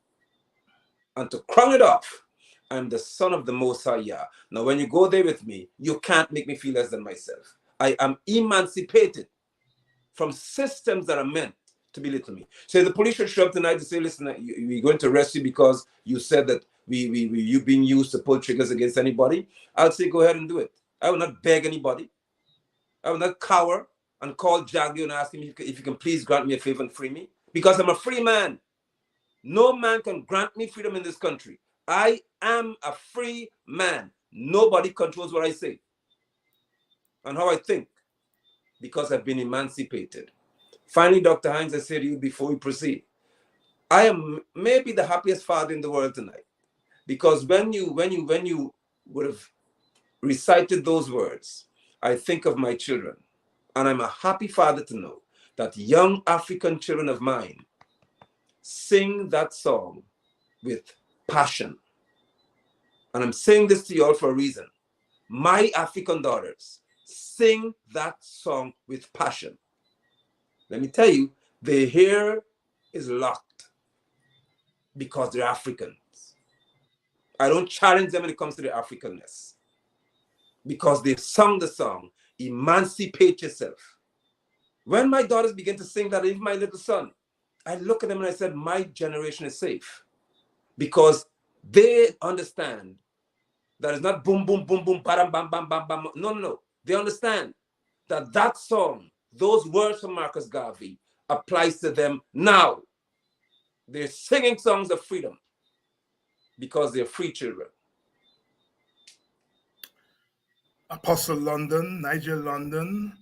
And to crown it off, I'm the son of the Most High Yah. Now, when you go there with me, you can't make me feel less than myself. I am emancipated from systems that are meant to belittle me. So the police should show up tonight to say, listen, we're going to arrest you because you said that you being used to pull triggers against anybody. I'll say, go ahead and do it. I will not beg anybody. I will not cower and call Jaggy and ask him if you can please grant me a favor and free me, because I'm a free man. No man can grant me freedom in this country. I am a free man. Nobody controls what I say and how I think, because I've been emancipated. Finally, Dr. Hines, I say to you before we proceed, I am maybe the happiest father in the world tonight, because when you would have recited those words, I think of my children, and I'm a happy father to know that young African children of mine sing that song with passion. And I'm saying this to you all for a reason. My African daughters sing that song with passion. Let me tell you, their hair is locked because they're Africans. I don't challenge them when it comes to their Africanness, because they've sung the song, emancipate yourself. When my daughters begin to sing that, even my little son, I look at them and I said, my generation is safe, because they understand that it's not boom, boom, boom, boom, bam, bam, bam, bam, bam. No, no, no. They understand that that song, those words from Marcus Garvey, applies to them now. They're singing songs of freedom because they're free children. Apostle London, Nigel London,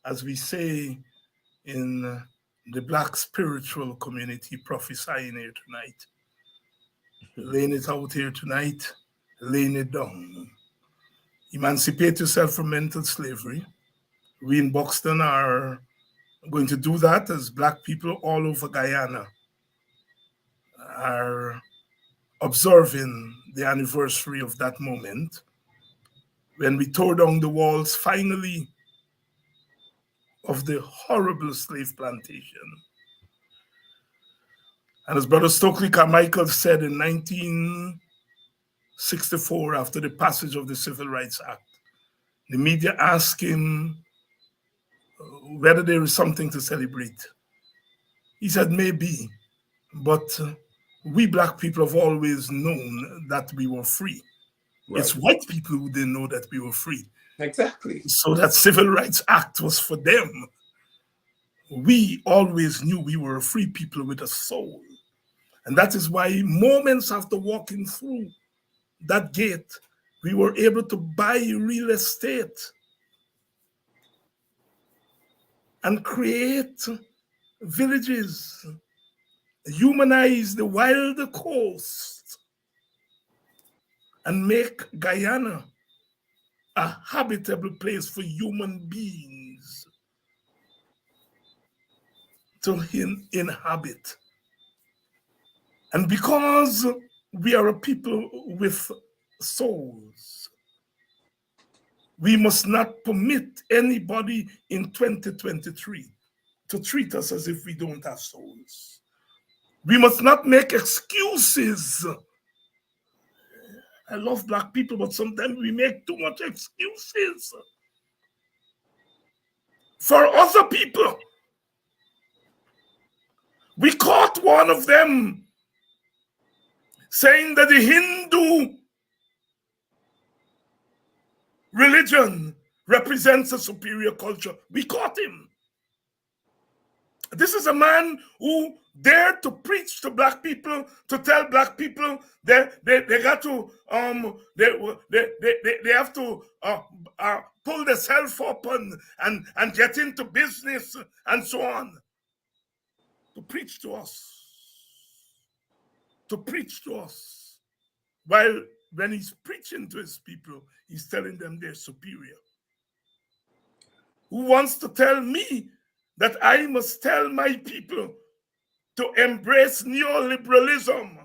as we say in the Black spiritual community, prophesying here tonight, laying it out here tonight, laying it down. Emancipate yourself from mental slavery. We in Buxton are going to do that, as Black people all over Guyana are observing the anniversary of that moment when we tore down the walls finally of the horrible slave plantation. And as Brother Stokely Carmichael said in 1964, after the passage of the Civil Rights Act, the media asked him whether there is something to celebrate. He said, maybe, but we Black people have always known that we were free. Right. It's white people who didn't know that we were free. Exactly. So that Civil Rights Act was for them. We always knew we were a free people with a soul. And that is why moments after walking through that gate, we were able to buy real estate and create villages, humanize the wild coast, and make Guyana a habitable place for human beings to inhabit. And because we are a people with souls. We must not permit anybody in 2023 to treat us as if we don't have souls. We must not make excuses. I love Black people, but sometimes we make too much excuses for other people. We caught one of them saying that the Hindu religion represents a superior culture. We caught him. This is a man who dared to preach to Black people, to tell Black people that they got to they have to pull themselves up and get into business and so on. To preach to us. To preach to us. While when he's preaching to his people, he's telling them they're superior. Who wants to tell me that I must tell my people to embrace neoliberalism?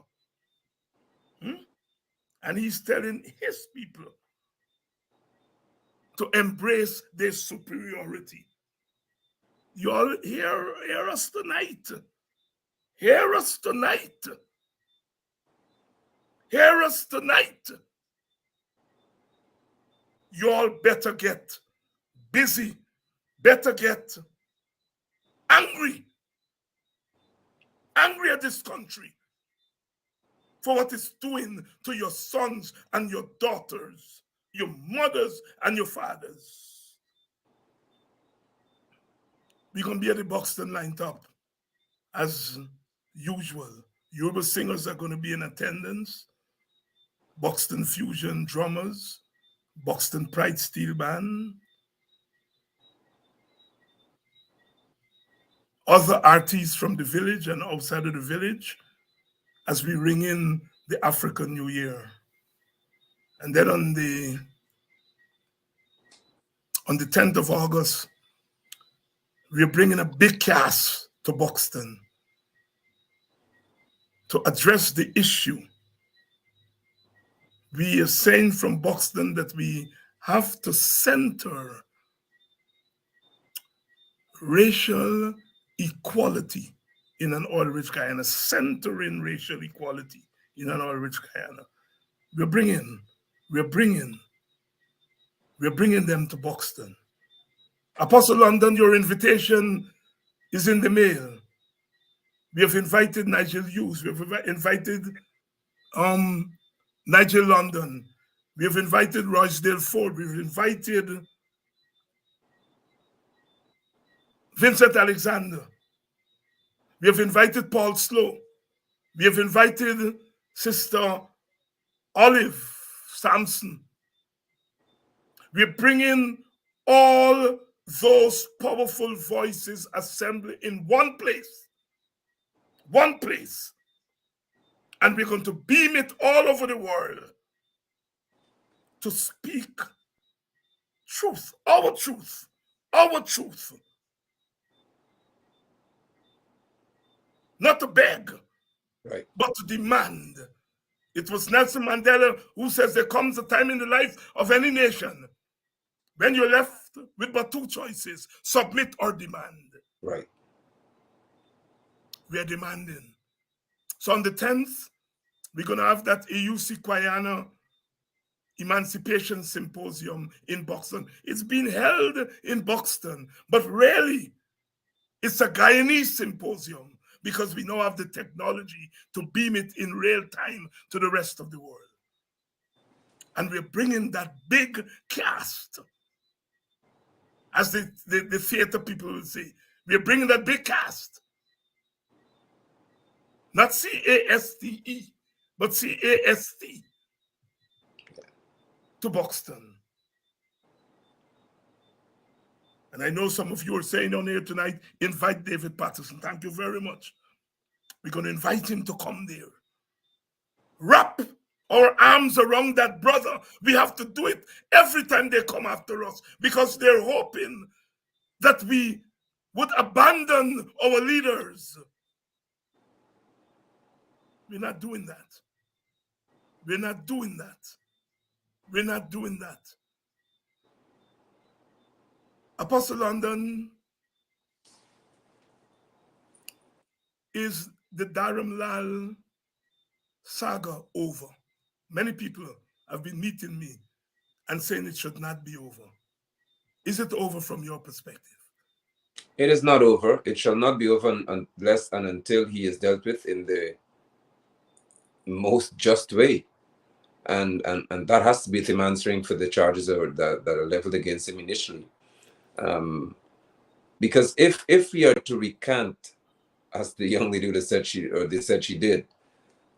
And he's telling his people to embrace their superiority. You all hear us tonight. Hear us tonight. Hear us tonight. You all better get busy, better get angry at this country for what it's doing to your sons and your daughters, your mothers and your fathers. We're going to be at the Buxton line top as usual. Yoruba singers are going to be in attendance. Buxton Fusion drummers, Buxton Pride Steel Band, other artists from the village and outside of the village as we ring in the African New Year. And then on the 10th of August, we're bringing a big cast to Buxton to address the issue. We are saying from Buxton that we have to center racial equality in an oil-rich Guyana, centering racial equality in an oil-rich Guyana. We're bringing them to Buxton. Apostle London, your invitation is in the mail. We have invited Nigel Hughes. We have invited Nigel London. We have invited Roysdale Ford. We've invited Vincent Alexander. We have invited Paul Slow. We have invited Sister Olive Sampson. We're bringing all those powerful voices assembled in one place. One place. And we're going to beam it all over the world to speak truth, our truth, our truth. Not to beg, right, but to demand. It was Nelson Mandela who says there comes a time in the life of any nation when you're left with but two choices, submit or demand. right. We are demanding. So on the 10th, we're going to have that AUC Guyana Emancipation Symposium in Buxton. It's been held in Buxton, but really, it's a Guyanese symposium because we now have the technology to beam it in real time to the rest of the world. And we're bringing that big cast, as the theater people will say. We're bringing that big cast. Not C-A-S-T-E, but C-A-S-T to Buxton. And I know some of you are saying on here tonight, invite David Patterson. Thank you very much. We're going to invite him to come there. Wrap our arms around that brother. We have to do it every time they come after us because they're hoping that we would abandon our leaders. We're not doing that. We're not doing that. We're not doing that. Apostle London, is the Dharamlal saga over? Many people have been meeting me and saying it should not be over. Is it over from your perspective? It is not over. It shall not be over unless and until he is dealt with in the most just way. And that has to be him answering for the charges that are leveled against him initially. Because if we are to recant, as the young lady would have said they said she did,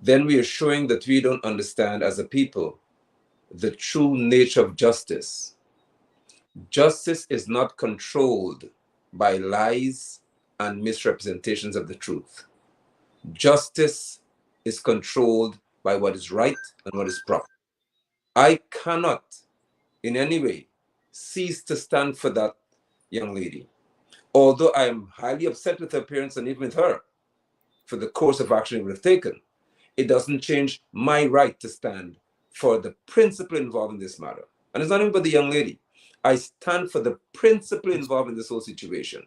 then we are showing that we don't understand as a people the true nature of justice. Justice is not controlled by lies and misrepresentations of the truth. Justice is controlled by what is right and what is proper. I cannot in any way cease to stand for that young lady. Although I am highly upset with her parents and even with her for the course of action it would have taken, it doesn't change my right to stand for the principle involved in this matter. And it's not even about the young lady. I stand for the principle involved in this whole situation.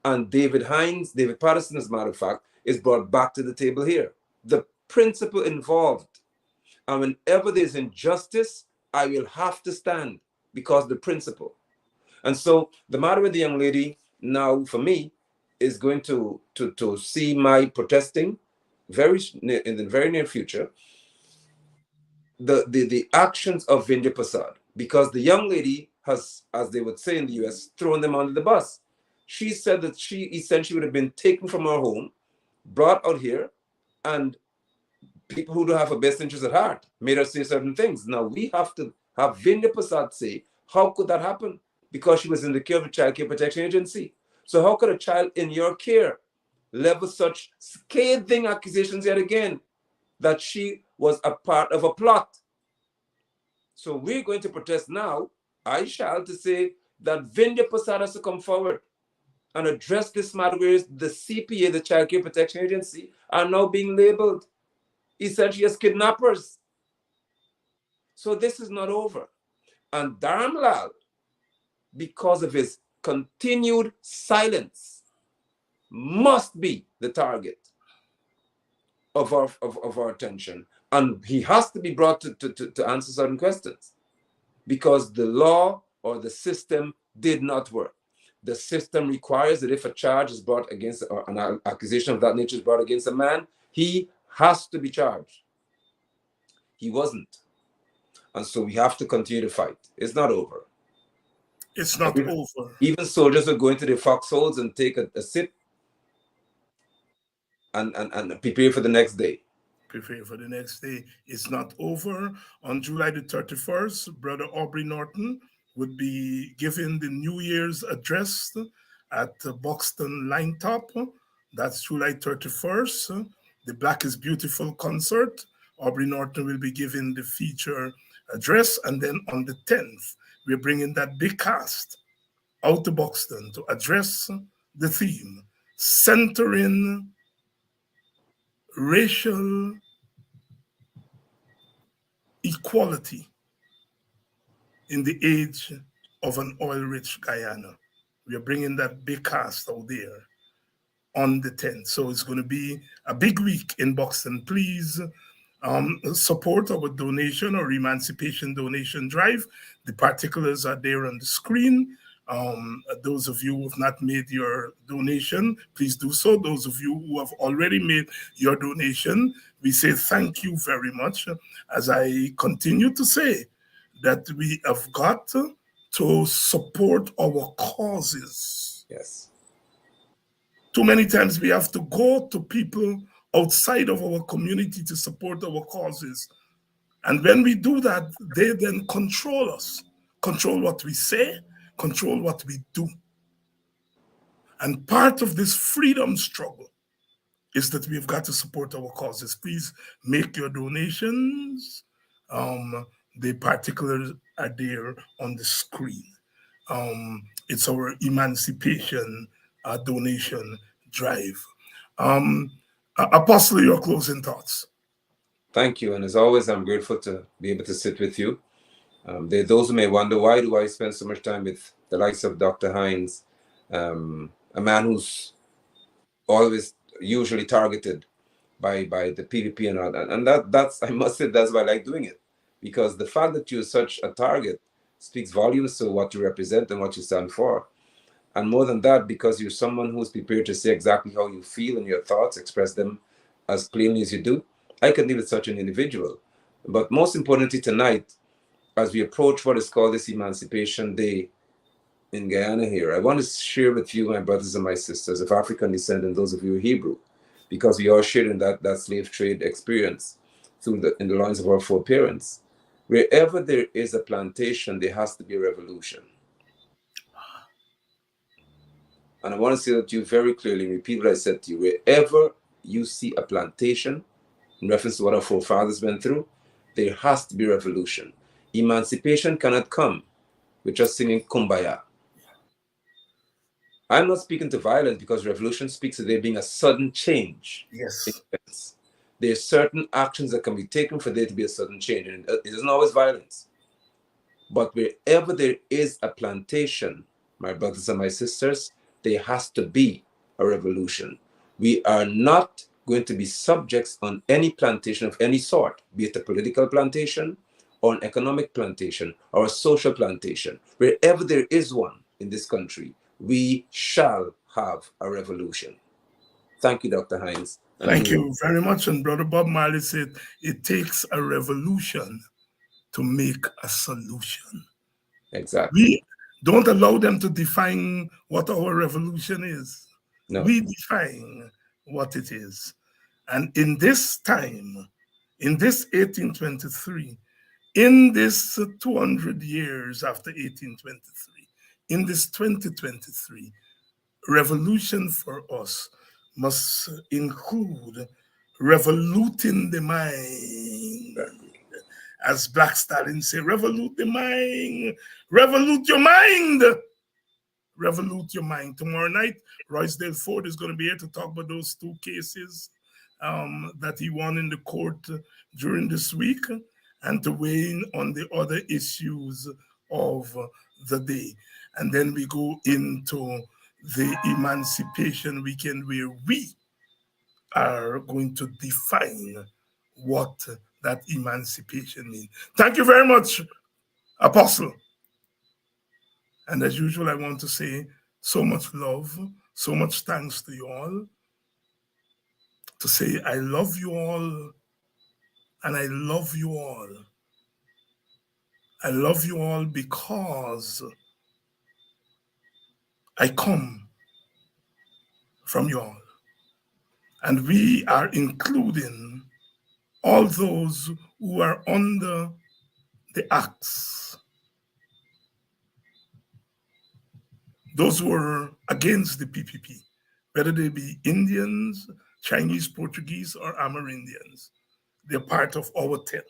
And David Patterson, as a matter of fact, is brought back to the table here. The principle involved. And whenever there's injustice, I will have to stand because of the principle. And so the matter with the young lady now, for me, is going to see my protesting in the very near future, the actions of Vindhya Prasad, because the young lady has, as they would say in the US, thrown them under the bus. She said that she essentially would have been taken from her home, brought out here, and people who don't have her best interest at heart made her say certain things. Now we have to have Vindhya Prasad say, how could that happen? Because she was in the care of the Child Care Protection Agency. So how could a child in your care level such scathing accusations yet again that she was a part of a plot? So we're going to protest now, I shall, to say that Vindhya Prasad has to come forward and address this matter, whereas the CPA, the Child Care Protection Agency, are now being labeled essentially as kidnappers. So this is not over. And Dharamlal, because of his continued silence, must be the target of our attention. And he has to be brought to answer certain questions, because the law or the system did not work. The system requires that if a charge is brought against, or an accusation of that nature is brought against a man, he has to be charged. He wasn't. And so we have to continue to fight. It's not over. It's not over. Even soldiers are going to the foxholes and take a sip and prepare for the next day. Prepare for the next day. It's not over. On July the 31st, Brother Aubrey Norton would be giving the New Year's address at Buxton Line Top. That's July 31st. The Black is Beautiful concert. Aubrey Norton will be giving the feature address. And then on the 10th, we're bringing that big cast out to Buxton to address the theme, centering racial equality in the age of an oil-rich Guyana. We are bringing that big cast out there on the 10th. So it's going to be a big week in Buxton. Please support our donation or emancipation donation drive. The particulars are there on the screen. Those of you who have not made your donation, please do so. Those of you who have already made your donation, we say thank you very much. As I continue to say that we have got to support our causes. Yes. Too many times we have to go to people outside of our community to support our causes. And when we do that, they then control us, control what we say, control what we do. And part of this freedom struggle is that we've got to support our causes. Please make your donations. The particulars are there on the screen. It's our emancipation donation drive. Apostle, your closing thoughts. Thank you. And as always, I'm grateful to be able to sit with you There are those who may wonder, why do I spend so much time with the likes of Dr. Hinds, a man who's always usually targeted by the PVP and all that. And that's, I must say, that's why I like doing it, because the fact that you're such a target speaks volumes to what you represent and what you stand for. And more than that, because you're someone who's prepared to say exactly how you feel and your thoughts, express them as plainly as you do, I connect with such an individual. But most importantly tonight, as we approach what is called this Emancipation Day in Guyana here, I want to share with you, my brothers and my sisters of African descent and those of you Hebrew, because we are sharing that slave trade experience in the lines of our foreparents. Wherever there is a plantation, there has to be a revolution. And I want to say that to you very clearly, repeat what I said to you. Wherever you see a plantation, in reference to what our forefathers went through, there has to be revolution. Emancipation cannot come with just singing Kumbaya. I'm not speaking to violence, because revolution speaks to there being a sudden change. Yes. There are certain actions that can be taken for there to be a sudden change, and it isn't always violence. But wherever there is a plantation, my brothers and my sisters, there has to be a revolution. We are not going to be subjects on any plantation of any sort, be it a political plantation or an economic plantation or a social plantation. Wherever there is one in this country, we shall have a revolution. Thank you, Dr. Hinds. Thank you very much. And Brother Bob Marley said, it takes a revolution to make a solution. Exactly. We don't allow them to define what our revolution is. No. We define what it is. And in this time, in this 1823, in this 200 years after 1823, in this 2023, revolution for us must include revoluting the mind. As Black Stalin say, revolute the mind, revolute your mind, revolute your mind. Tomorrow night, Royce Ford is going to be here to talk about those two cases that he won in the court during this week, and to weigh in on the other issues of the day. And then we go into the Emancipation Weekend, where we are going to define what that emancipation means. Thank you very much, Apostle. And as usual, I want to say so much love, so much thanks to you all. To say I love you all, and I love you all. I love you all because I come from you all. And we are including all those who are under the acts, those who are against the PPP, whether they be Indians, Chinese, Portuguese, or Amerindians. They're part of our tent.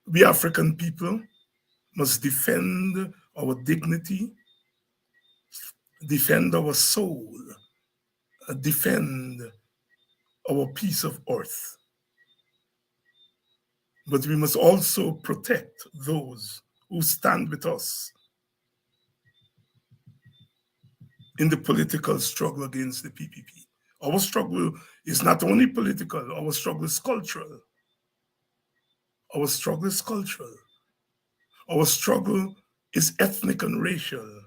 We African people must defend our dignity, defend our soul, defend our piece of earth. But we must also protect those who stand with us in the political struggle against the PPP. Our struggle is not only political, our struggle is cultural. Our struggle is cultural. Our struggle is ethnic and racial.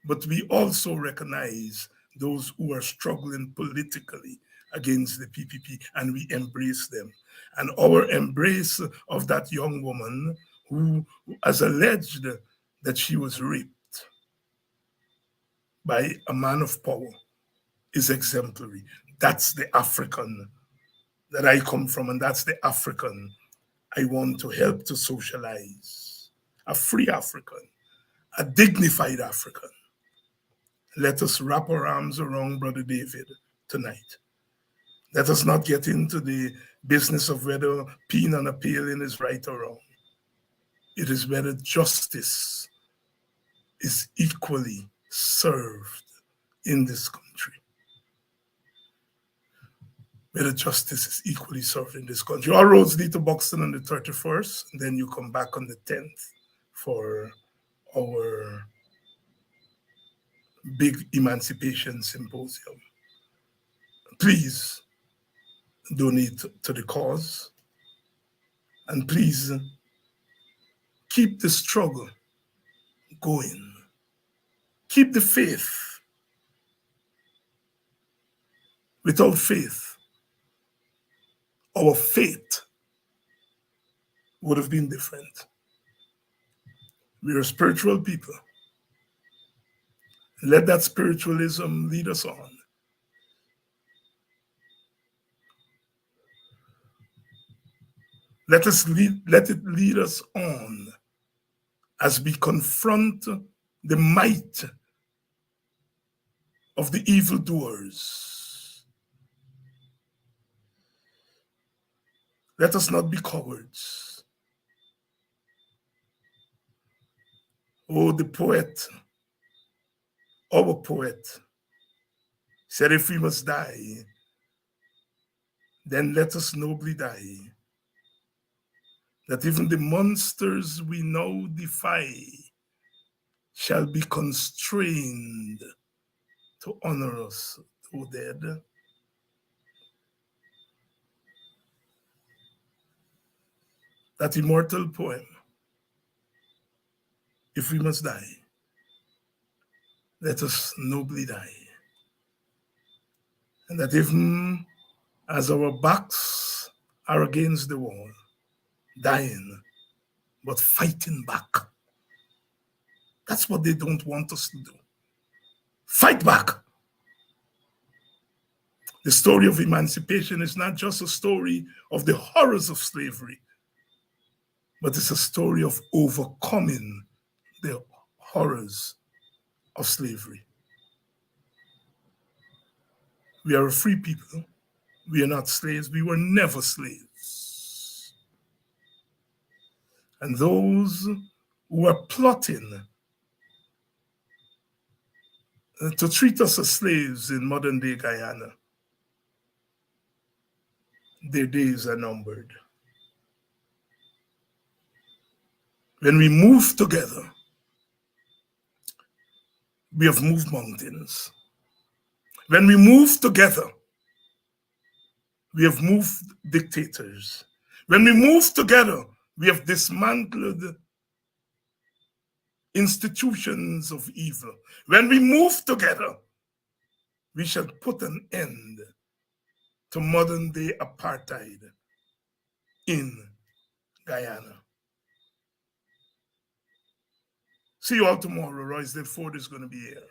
But we also recognize those who are struggling politically against the PPP, and we embrace them. And our embrace of that young woman who has alleged that she was raped by a man of power is exemplary. That's the African that I come from, and that's the African I want to help to socialize. A free African, a dignified African. Let us wrap our arms around Brother David tonight. Let us not get into the business of whether peeing on a paling is right or wrong. It is whether justice is equally served in this country. where the justice is equally served in this country. All roads lead to Buxton on the 31st, and then you come back on the 10th for our big emancipation symposium. Please donate to the cause, and please keep the struggle going. Keep the faith. Without faith, our fate would have been different. We are spiritual people. Let that spiritualism lead us on. Let it lead us on as we confront the might of the evildoers. Let us not be cowards. Oh, the poet, our poet, said, if we must die, then let us nobly die. That even the monsters we now defy shall be constrained to honor us, though dead. That immortal poem, if we must die, let us nobly die. And that even as our backs are against the wall, dying, but fighting back. That's what they don't want us to do. Fight back. The story of emancipation is not just a story of the horrors of slavery, but it's a story of overcoming the horrors of slavery. We are a free people. We are not slaves. We were never slaves. And those who are plotting to treat us as slaves in modern day Guyana, their days are numbered. When we move together, we have moved mountains. When we move together, we have moved dictators. When we move together, we have dismantled institutions of evil. When we move together, we shall put an end to modern day apartheid in Guyana. See you all tomorrow. Royce Ford is going to be here.